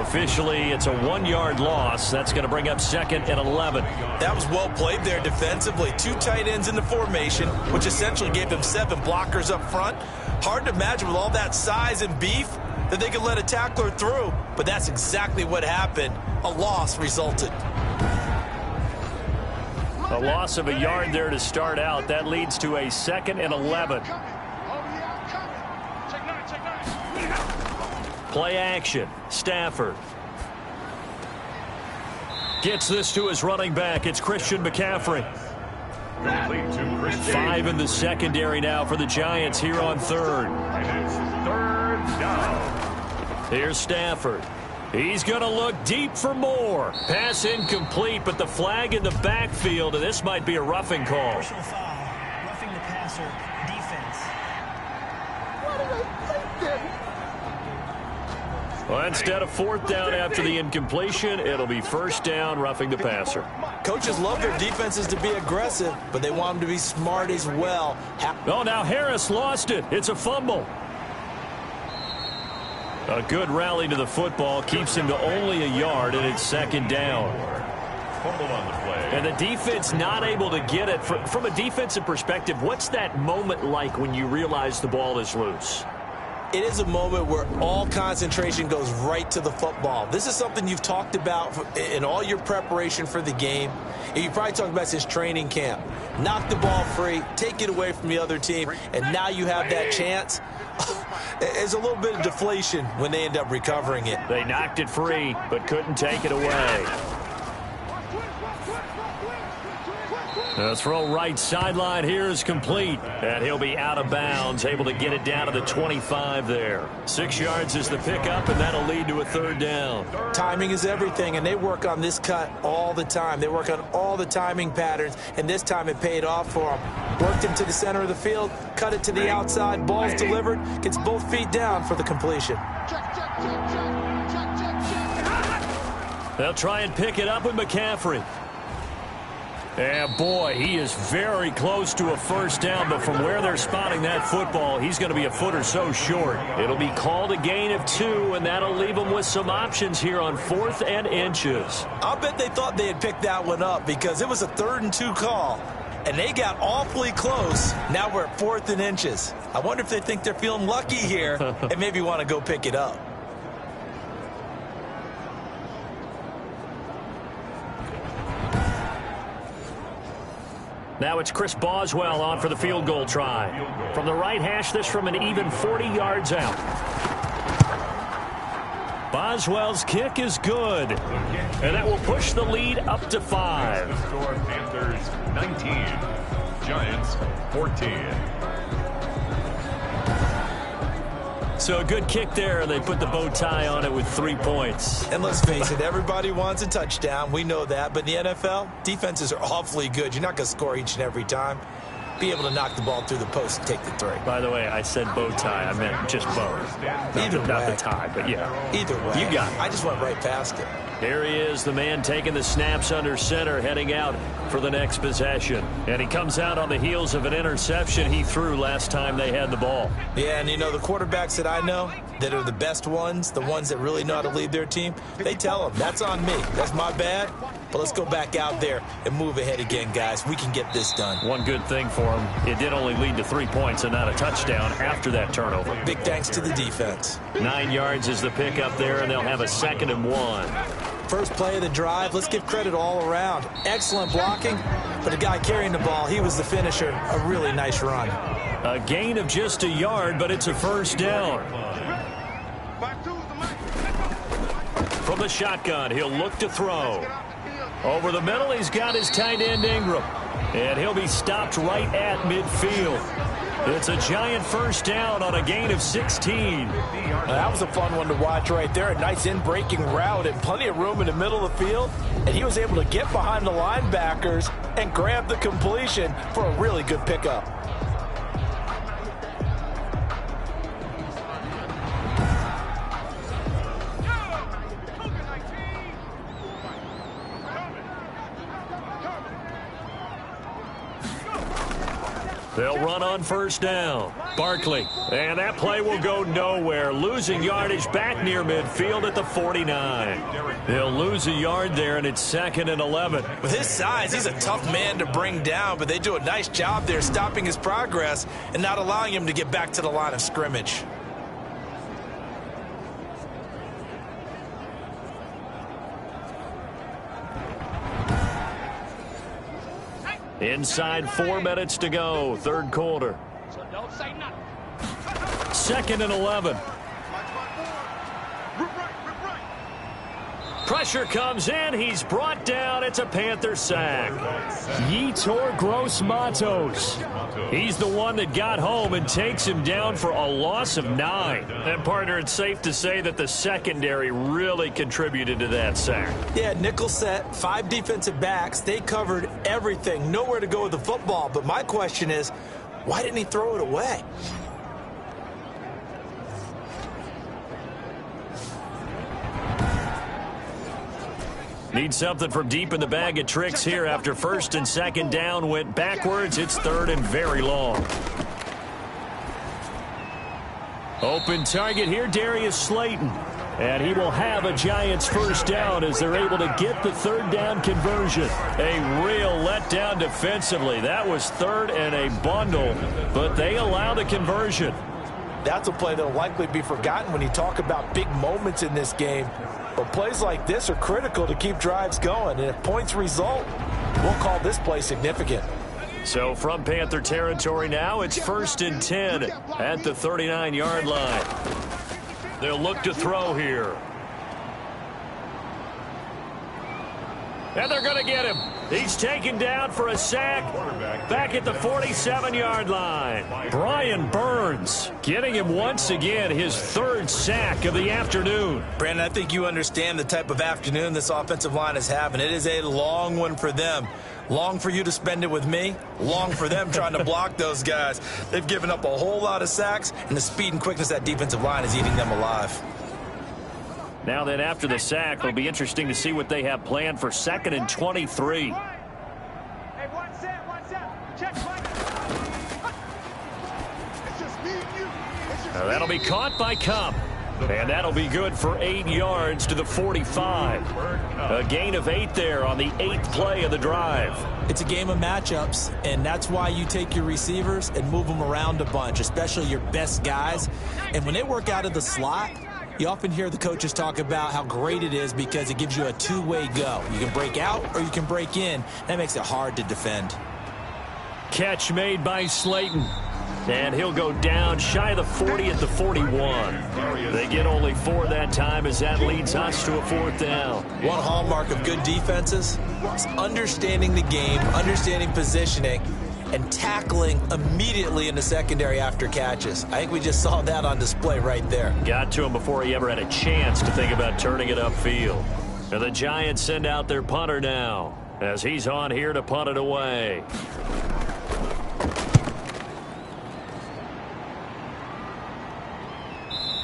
Officially, it's a 1-yard loss. That's going to bring up 2nd and 11.
That was well played there defensively. 2 tight ends in the formation, which essentially gave them 7 blockers up front. Hard to imagine with all that size and beef that they could let a tackler through. But that's exactly what happened. A loss resulted.
A loss of a yard there to start out. That leads to a 2nd and 11. Play action. Stafford gets this to his running back. It's Christian McCaffrey. 5 in the secondary now for the Giants here on 3rd.
And it's 3rd down.
Here's Stafford. He's going to look deep for more. Pass incomplete, but the flag in the backfield, and this might be a roughing call.
Personal foul, roughing the passer, defense.
Well, instead of 4th down after the incompletion, it'll be 1st down, roughing the passer.
Coaches love their defenses to be aggressive, but they want them to be smart as well.
Oh, now Harris lost it. It's a fumble. A good rally to the football keeps him to only a yard, and it's 2nd down.
Fumble on the play.
And the defense not able to get it. From a defensive perspective, what's that moment like when you realize the ball is loose?
It is a moment where all concentration goes right to the football. This is something you've talked about in all your preparation for the game. And you probably talked about since training camp. Knock the ball free, take it away from the other team, and now you have that chance. There's a little bit of deflation when they end up recovering it.
They knocked it free, but couldn't take it away. The throw right sideline here is complete, and he'll be out of bounds, able to get it down to the 25 there. 6 yards is the pickup, and that'll lead to a 3rd down.
Timing is everything, and they work on this cut all the time. They work on all the timing patterns, and this time it paid off for them. Worked him to the center of the field, cut it to the outside, ball's delivered, gets both feet down for the completion.
They'll try and pick it up with McCaffrey. And boy, he is very close to a 1st down, but from where they're spotting that football, he's going to be a foot or so short. It'll be called a gain of 2, and that'll leave them with some options here on 4th and inches.
I'll bet they thought they had picked that one up because it was a 3rd and 2 call, and they got awfully close. Now we're at 4th and inches. I wonder if they think they're feeling lucky here and maybe want to go pick it up.
Now it's Chris Boswell on for the field goal try. From the right hash, this from an even 40 yards out. Boswell's kick is good. And that will push the lead up to 5.
The score, Panthers 19, Giants 14.
So a good kick there, and they put the bow tie on it with 3 points.
And let's face it, everybody wants a touchdown. We know that. But in the NFL, defenses are awfully good. You're not going to score each and every time. Be able to knock the ball through the post and take the 3.
By the way, I said bow tie. I meant just bow. Not the tie, but yeah.
Either way.
You got it.
I just went right past it.
Here he is, the man taking the snaps under center, heading out for the next possession. And he comes out on the heels of an interception he threw last time they had the ball.
Yeah, and you know, the quarterbacks that I know that are the best ones, the ones that really know how to lead their team, they tell them, that's on me. That's my bad. But let's go back out there and move ahead again, guys. We can get this done.
One good thing for him, it did only lead to 3 points and not a touchdown after that turnover.
Big thanks to the defense.
9 yards is the pickup there, and they'll have a 2nd and 1.
First play of the drive, let's give credit all around. Excellent blocking, but the guy carrying the ball, he was the finisher. A really nice run.
A gain of just a yard, but it's a first down. From the shotgun, he'll look to throw. Over the middle, he's got his tight end Ingram. And he'll be stopped right at midfield. It's a giant first down on a gain of 16.
That was a fun one to watch right there. A nice in-breaking route and plenty of room in the middle of the field. And he was able to get behind the linebackers and grab the completion for a really good pickup.
They'll run on first down. Barkley. And that play will go nowhere. Losing yardage back near midfield at the 49. They'll lose a yard there, and it's 2nd and 11.
With his size, he's a tough man to bring down, but they do a nice job there stopping his progress and not allowing him to get back to the line of scrimmage.
Inside 4 minutes to go, third quarter.
So don't say nothing.
2nd and 11. Pressure comes in. He's brought down. It's a Panther sack. Yetur Gross-Matos. He's the one that got home and takes him down for a loss of 9. And, partner, it's safe to say that the secondary really contributed to that sack.
Yeah, nickel set, 5 defensive backs. They covered everything. Nowhere to go with the football. But my question is, why didn't he throw it away?
Need something from deep in the bag of tricks here after 1st and 2nd down went backwards. It's 3rd and very long. Open target here, Darius Slayton. And he will have a Giants first down as they're able to get the 3rd down conversion. A real letdown defensively. That was 3rd and a bundle, but they allow the conversion.
That's a play that will likely be forgotten when you talk about big moments in this game. But plays like this are critical to keep drives going. And if points result, we'll call this play significant.
So from Panther territory now, it's 1st and 10 at the 39-yard line. They'll look to throw here. And they're going to get him. He's taken down for a sack back at the 47-yard line. Brian Burns getting him once again his 3rd sack of the afternoon.
Brandon, I think you understand the type of afternoon this offensive line is having. It is a long one for them. Long for you to spend it with me. Long for them trying to block those guys. They've given up a whole lot of sacks, and the speed and quickness of that defensive line is eating them alive.
Now then, after the sack, it'll be interesting to see what they have planned for 2nd and 23.
Hey, one set. Check, it's just me and you.
Now that'll be caught by Cup. And that'll be good for 8 yards to the 45. A gain of 8 there on the 8th play of the drive.
It's a game of matchups, and that's why you take your receivers and move them around a bunch, especially your best guys. And when they work out of the slot, you often hear the coaches talk about how great it is because it gives you a two-way go. You can break out or you can break in. That makes it hard to defend.
Catch made by Slayton. And he'll go down shy of the 40 at the 41. They get only 4 that time as that leads us to a 4th down.
One hallmark of good defenses is understanding the game, understanding positioning, and tackling immediately in the secondary after catches. I think we just saw that on display right there.
Got to him before he ever had a chance to think about turning it upfield. And the Giants send out their punter now as he's on here to punt it away.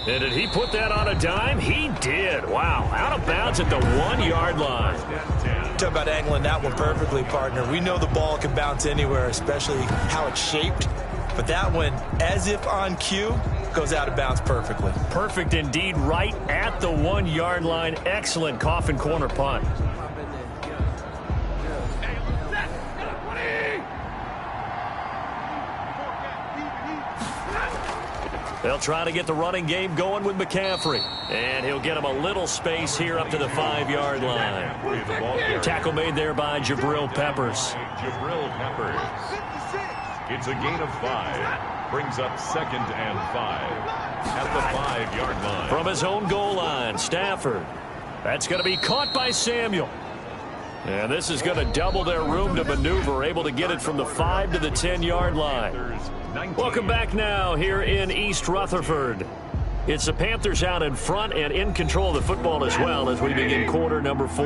And did he put that on a dime? He did. Wow. Out of bounds at the 1-yard line.
Talk about angling that one perfectly, partner. We know the ball can bounce anywhere, especially how it's shaped. But that one, as if on cue, goes out of bounds perfectly.
Perfect indeed, right at the 1-yard line. Excellent coffin corner punt. They'll try to get the running game going with McCaffrey. And he'll get him a little space here up to the 5-yard line. Tackle made there by Jabril Peppers.
It's a gain of 5. Brings up 2nd and 5 at the 5-yard line.
From his own goal line, Stafford. That's going to be caught by Samuel. And this is going to double their room to maneuver, able to get it from the 5 to the 10-yard line. Welcome back now here in East Rutherford. It's the Panthers out in front and in control of the football as well as we begin quarter number 4.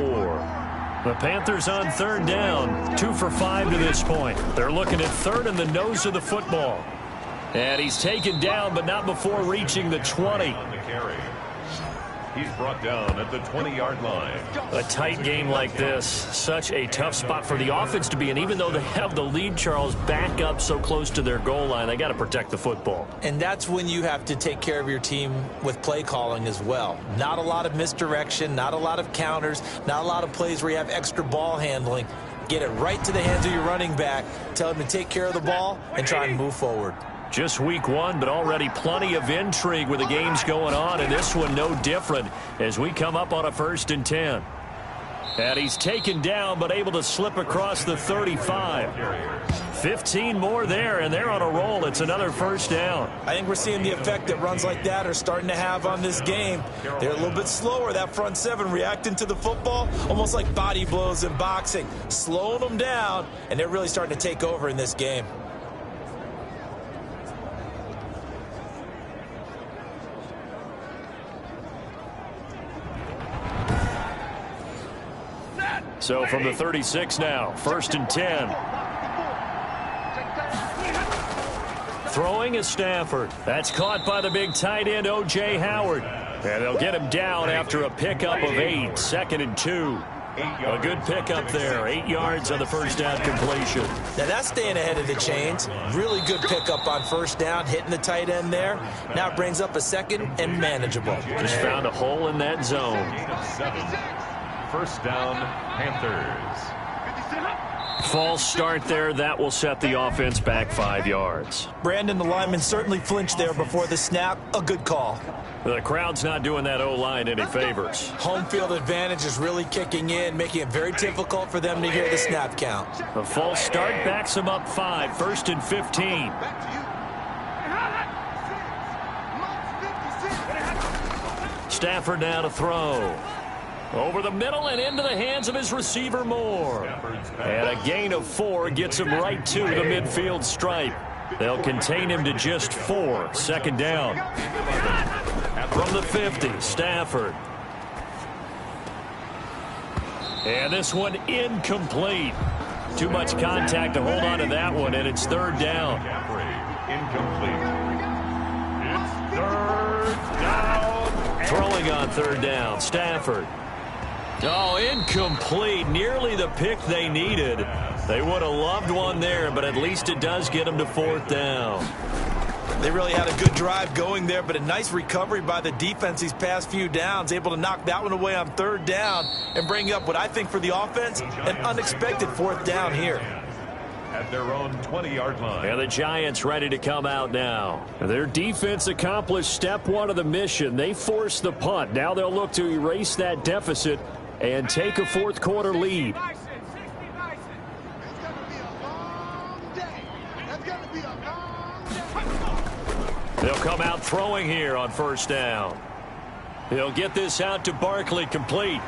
The Panthers on 3rd down, 2 for 5 to this point. They're looking at 3rd in the nose of the football. And he's taken down, but not before reaching the 20.
He's brought down at the 20-yard line.
A tight game like this, such a tough spot for the offense to be in. Even though they have the lead, Charles, back up so close to their goal line, they got to protect the football.
And that's when you have to take care of your team with play calling as well. Not a lot of misdirection, not a lot of counters, not a lot of plays where you have extra ball handling. Get it right to the hands of your running back, tell him to take care of the ball, and try and move forward.
Just week 1, but already plenty of intrigue with the games going on, and this one no different as we come up on a 1st and 10. And he's taken down, but able to slip across the 35. 15 more there, and they're on a roll. It's another 1st down.
I think we're seeing the effect that runs like that are starting to have on this game. They're a little bit slower, that front 7, reacting to the football, almost like body blows in boxing, slowing them down, and they're really starting to take over in this game.
So from the 36 now, 1st and 10. Throwing is Stafford. That's caught by the big tight end, O.J. Howard. And they'll get him down after a pickup of 8, 2nd and 2. A good pickup there, 8 yards on the 1st down completion.
Now that's staying ahead of the chains. Really good pickup on 1st down, hitting the tight end there. Now it brings up a 2nd and manageable.
Just found a hole in that zone.
1st down, Panthers.
False start there. That will set the offense back 5 yards.
Brandon, the lineman, certainly flinched there before the snap. A good call.
The crowd's not doing that O-line any favors.
Home field advantage is really kicking in, making it very difficult for them to hear the snap count.
A false start backs them up 5, 1st and 15. Stafford now to throw. Over the middle and into the hands of his receiver Moore. And a gain of 4 gets him right to the midfield stripe. They'll contain him to just 4. 2nd down. From the 50, Stafford. And this one incomplete. Too much contact to hold on to that one, and it's 3rd down.
Incomplete. It's 3rd down.
Throwing on 3rd down, Stafford. Oh, incomplete. Nearly the pick they needed. They would have loved one there, but at least it does get them to 4th down.
They really had a good drive going there, but a nice recovery by the defense these past few downs, able to knock that one away on 3rd down and bring up what I think for the offense, an unexpected 4th down here.
At their own 20-yard line.
And the Giants ready to come out now. Their defense accomplished step 1 of the mission. They forced the punt. Now they'll look to erase that deficit and take a 4th quarter lead. They'll come out throwing here on 1st down. He'll get this out to Barkley, complete.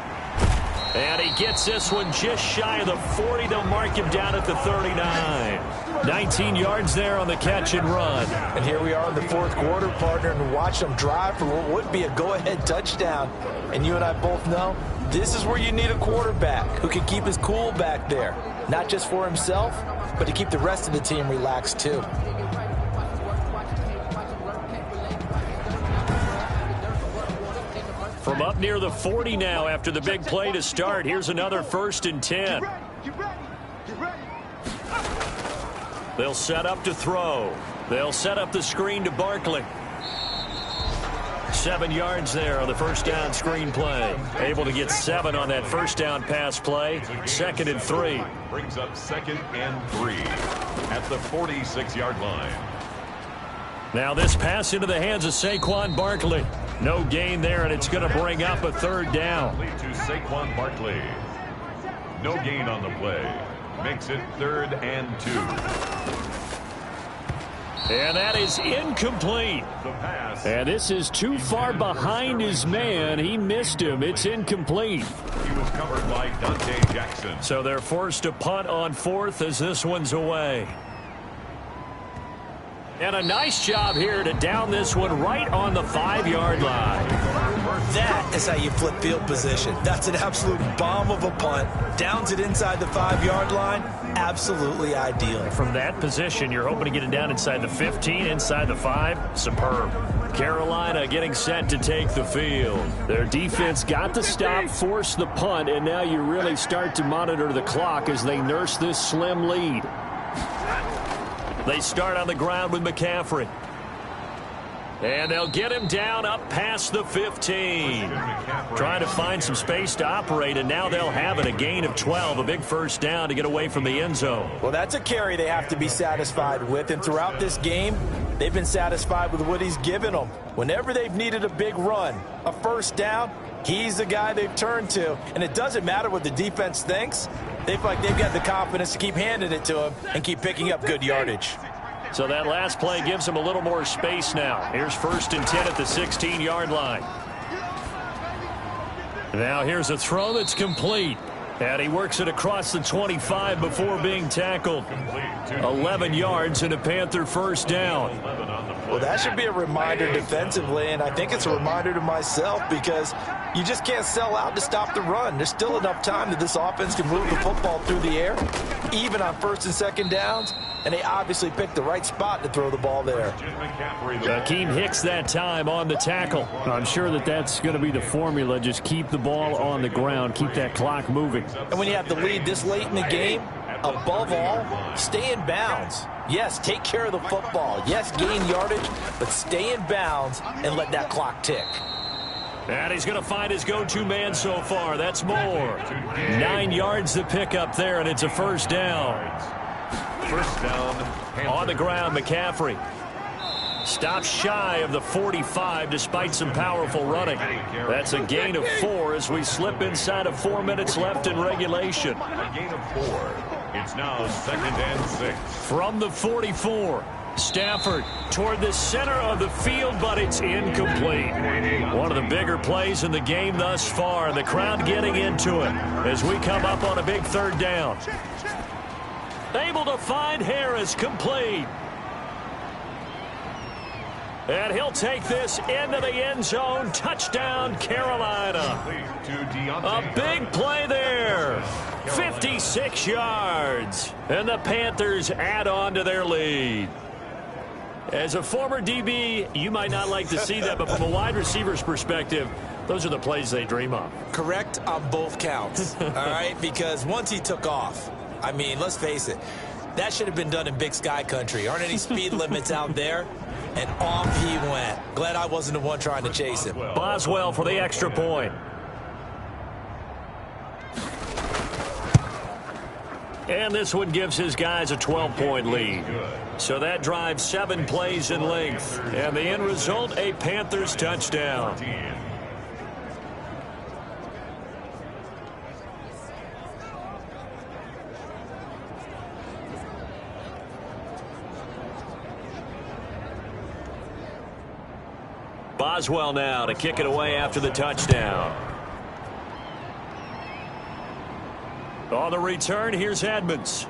And he gets this one just shy of the 40. They'll mark him down at the 39. 19 yards there on the catch and run.
And here we are in the 4th quarter, partner, and watch them drive for what would be a go-ahead touchdown. And you and I both know this is where you need a quarterback who can keep his cool back there. Not just for himself, but to keep the rest of the team relaxed too.
From up near the 40 now after the big play to start. Here's another 1st and 10.
Get ready.
They'll set up to throw. They'll set up the screen to Barkley. 7 yards there on the first down screen play. Able to get 7 on that first down pass play. 2nd and 3.
Brings up 2nd and 3 at the 46-yard line.
Now this pass into the hands of Saquon Barkley. No gain there, and it's going to bring up a 3rd down.
To Saquon Barkley. No gain on the play. Makes it 3rd and 2.
And that is incomplete.
The pass.
And this is too far behind his man. He missed him. It's incomplete.
He was covered by Dante Jackson.
So they're forced to punt on 4th as this one's away. And a nice job here to down this one right on the 5-yard line.
That is how you flip field position. That's an absolute bomb of a punt. Downs it inside the 5-yard line. Absolutely ideal.
From that position, you're hoping to get it down inside the 15, inside the 5. Superb. Carolina getting set to take the field. Their defense got the stop, forced the punt, and now you really start to monitor the clock as they nurse this slim lead. They start on the ground with McCaffrey. And they'll get him down up past the 15. Trying to find some space to operate, and now they'll have it. A gain of 12, a big first down to get away from the end zone.
Well, that's a carry they have to be satisfied with, and throughout this game, they've been satisfied with what he's given them. Whenever they've needed a big run, a first down, he's the guy they've turned to. And it doesn't matter what the defense thinks. They feel like they've got the confidence to keep handing it to him and keep picking up good yardage.
So that last play gives him a little more space now. Here's 1st and 10 at the 16-yard line. Now here's a throw that's complete. And he works it across the 25 before being tackled. 11 yards and a Panther first down.
Well, that should be a reminder defensively, and I think it's a reminder to myself because you just can't sell out to stop the run. There's still enough time that this offense can move the football through the air, even on 1st and 2nd downs, and they obviously picked the right spot to throw the ball there.
Akeem Hicks that time on the tackle. I'm sure that that's going to be the formula. Just keep the ball on the ground, keep that clock moving.
And when you have the lead this late in the game, above all, stay in bounds. Yes, take care of the football. Yes, gain yardage, but stay in bounds and let that clock tick.
And he's going to find his go-to man so far. That's Moore. 9 yards to pick up there, and it's a first down.
First down.
On the ground, McCaffrey. Stops shy of the 45 despite some powerful running. That's a gain of 4 as we slip inside of 4 minutes left in regulation.
A gain of 4. It's now 2nd and 6.
From the 44, Stafford toward the center of the field, but it's incomplete. One of the bigger plays in the game thus far, and the crowd getting into it as we come up on a big 3rd down. Able to find Harris, complete. And he'll take this into the end zone. Touchdown, Carolina. A big play there. 56 yards. And the Panthers add on to their lead. As a former DB, you might not like to see that, but from a wide receiver's perspective, those are the plays they dream of.
Correct on both counts, all right? Because once he took off, I mean, let's face it, that should have been done in Big Sky country. Aren't any speed limits out there? And off he went. Glad I wasn't the one trying to chase him.
Boswell for the extra point. And this one gives his guys a 12-point lead. So that drives 7 plays in length. And the end result, a Panthers touchdown. Boswell now to kick it away after the touchdown. On the return, here's Edmonds.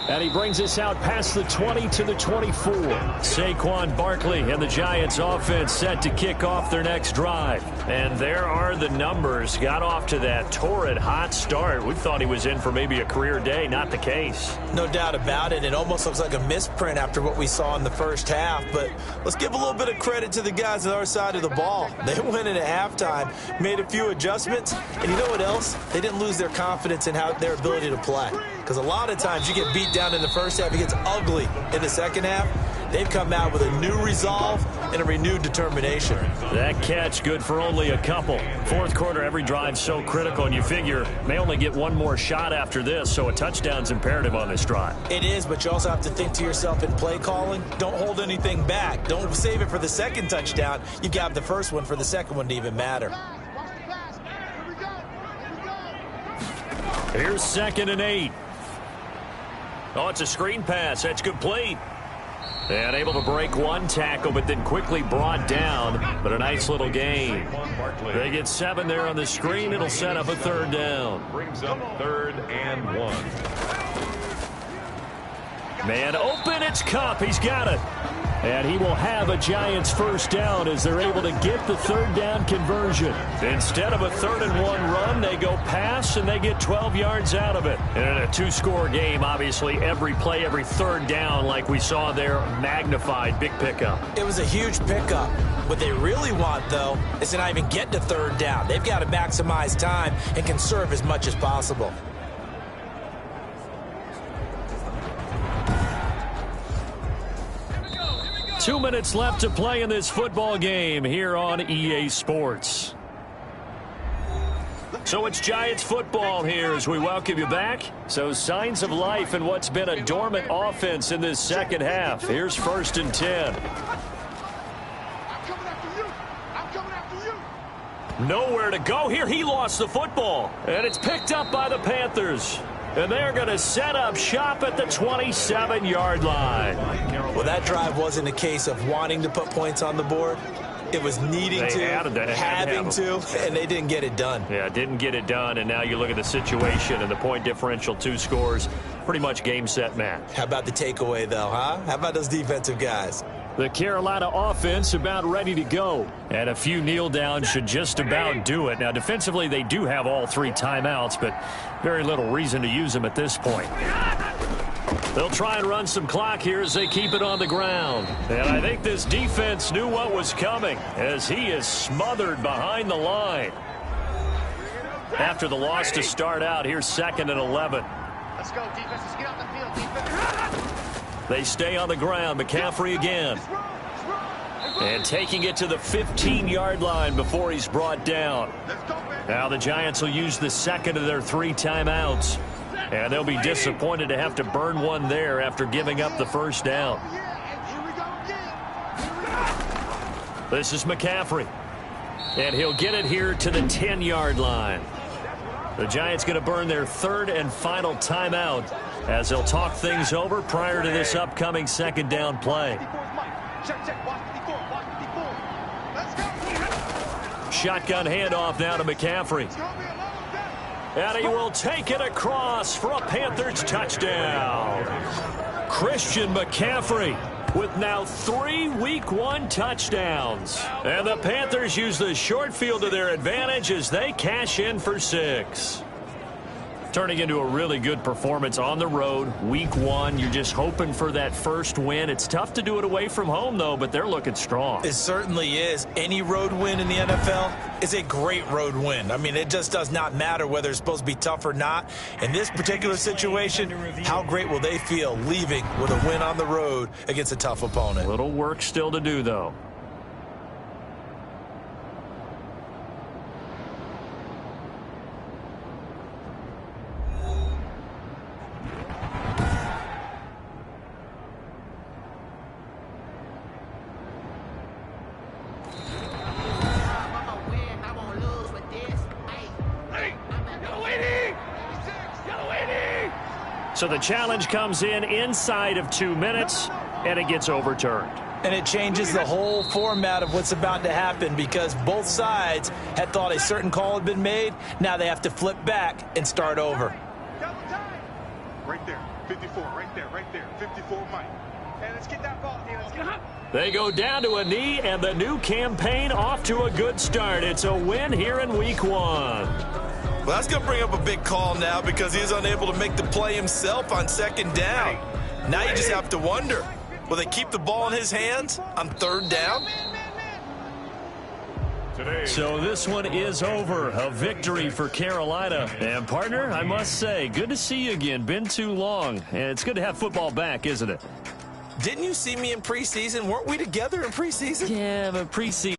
And he brings us out past the 20 to the 24. Saquon Barkley and the Giants offense set to kick off their next drive. And there are the numbers. Got off to that torrid hot start. We thought he was in for maybe a career day. Not the case.
No doubt about it. It almost looks like a misprint after what we saw in the first half. But let's give a little bit of credit to the guys on our side of the ball. They went in at halftime, made a few adjustments. And you know what else? They didn't lose their confidence in their ability to play. Because a lot of times you get beat down in the first half, it gets ugly in the second half. They've come out with a new resolve and a renewed determination.
That catch good for only a couple. Fourth quarter, every drive so critical, and you figure may only get one more shot after this, so a touchdown's imperative on this drive.
It is, but you also have to think to yourself in play calling, don't hold anything back. Don't save it for the second touchdown. You've got the first one for the second one to even matter.
Here's 2nd and 8. Oh, it's a screen pass. That's complete. And able to break one tackle, but then quickly brought down. But a nice little gain. They get 7 there on the screen. It'll set up a 3rd down.
Brings up 3rd and 1.
Man open, it's Kupp. He's got it. And he will have a Giants first down as they're able to get the 3rd down conversion. Instead of a 3rd and 1 run, they go pass, and they get 12 yards out of it. And in a 2-score game, obviously, every play, every 3rd down, like we saw there, magnified. Big pickup.
It was a huge pickup. What they really want, though, is to not even get to 3rd down. They've got to maximize time and conserve as much as possible.
Two minutes left to play in this football game here on EA Sports. So it's Giants football here as we welcome you back. So signs of life in what's been a dormant offense in this second half. Here's 1st and 10. Nowhere to go here. He lost the football. And it's picked up by the Panthers. And they're going to set up shop at the 27-yard line.
Well, that drive wasn't a case of wanting to put points on the board. It was needing to, having to, and they didn't get it done.
Yeah, didn't get it done, and now you look at the situation and the point differential, 2 scores, pretty much game, set, match.
How about the takeaway, though, huh? How about those defensive guys?
The Carolina offense about ready to go. And a few kneel downs should just about do it. Now, defensively, they do have all 3 timeouts, but very little reason to use them at this point. They'll try and run some clock here as they keep it on the ground. And I think this defense knew what was coming as he is smothered behind the line. After the loss to start out, here's 2nd and 11.
Let's go, defense. Let's get off the field, defense.
They stay on the ground. McCaffrey again. And taking it to the 15-yard line before he's brought down. Now the Giants will use the 2nd of their 3 timeouts. And they'll be disappointed to have to burn one there after giving up the first down. This is McCaffrey. And he'll get it here to the 10-yard line. The Giants going to burn their 3rd and final timeout as they'll talk things over prior to this upcoming 2nd down play. Shotgun handoff now to McCaffrey. And he will take it across for a Panthers touchdown. Christian McCaffrey with now 3 Week 1 touchdowns. And the Panthers use the short field to their advantage as they cash in for 6. Turning into a really good performance on the road. Week 1, you're just hoping for that first win. It's tough to do it away from home, though, but they're looking strong.
It certainly is. Any road win in the NFL is a great road win. I mean, it just does not matter whether it's supposed to be tough or not. In this particular situation, how great will they feel leaving with a win on the road against a tough opponent?
A little work still to do, though. So the challenge comes in inside of 2 minutes, and it gets overturned.
And it changes the whole format of what's about to happen because both sides had thought a certain call had been made. Now they have to flip back and start over.
Right there. 54, right there. 54, Mike. And let's get that ball. Hey, let's get
They go down to a knee, and the new campaign off to a good start. It's a win here in Week 1.
Well, that's going to bring up a big call now because he's unable to make the play himself on second down. Now you just have to wonder, will they keep the ball in his hands on third down?
So this one is over. A victory for Carolina. And, partner, I must say, good to see you again. Been too long. And it's good to have football back, isn't it?
Didn't you see me in preseason? Weren't we together in preseason?
Yeah, but preseason.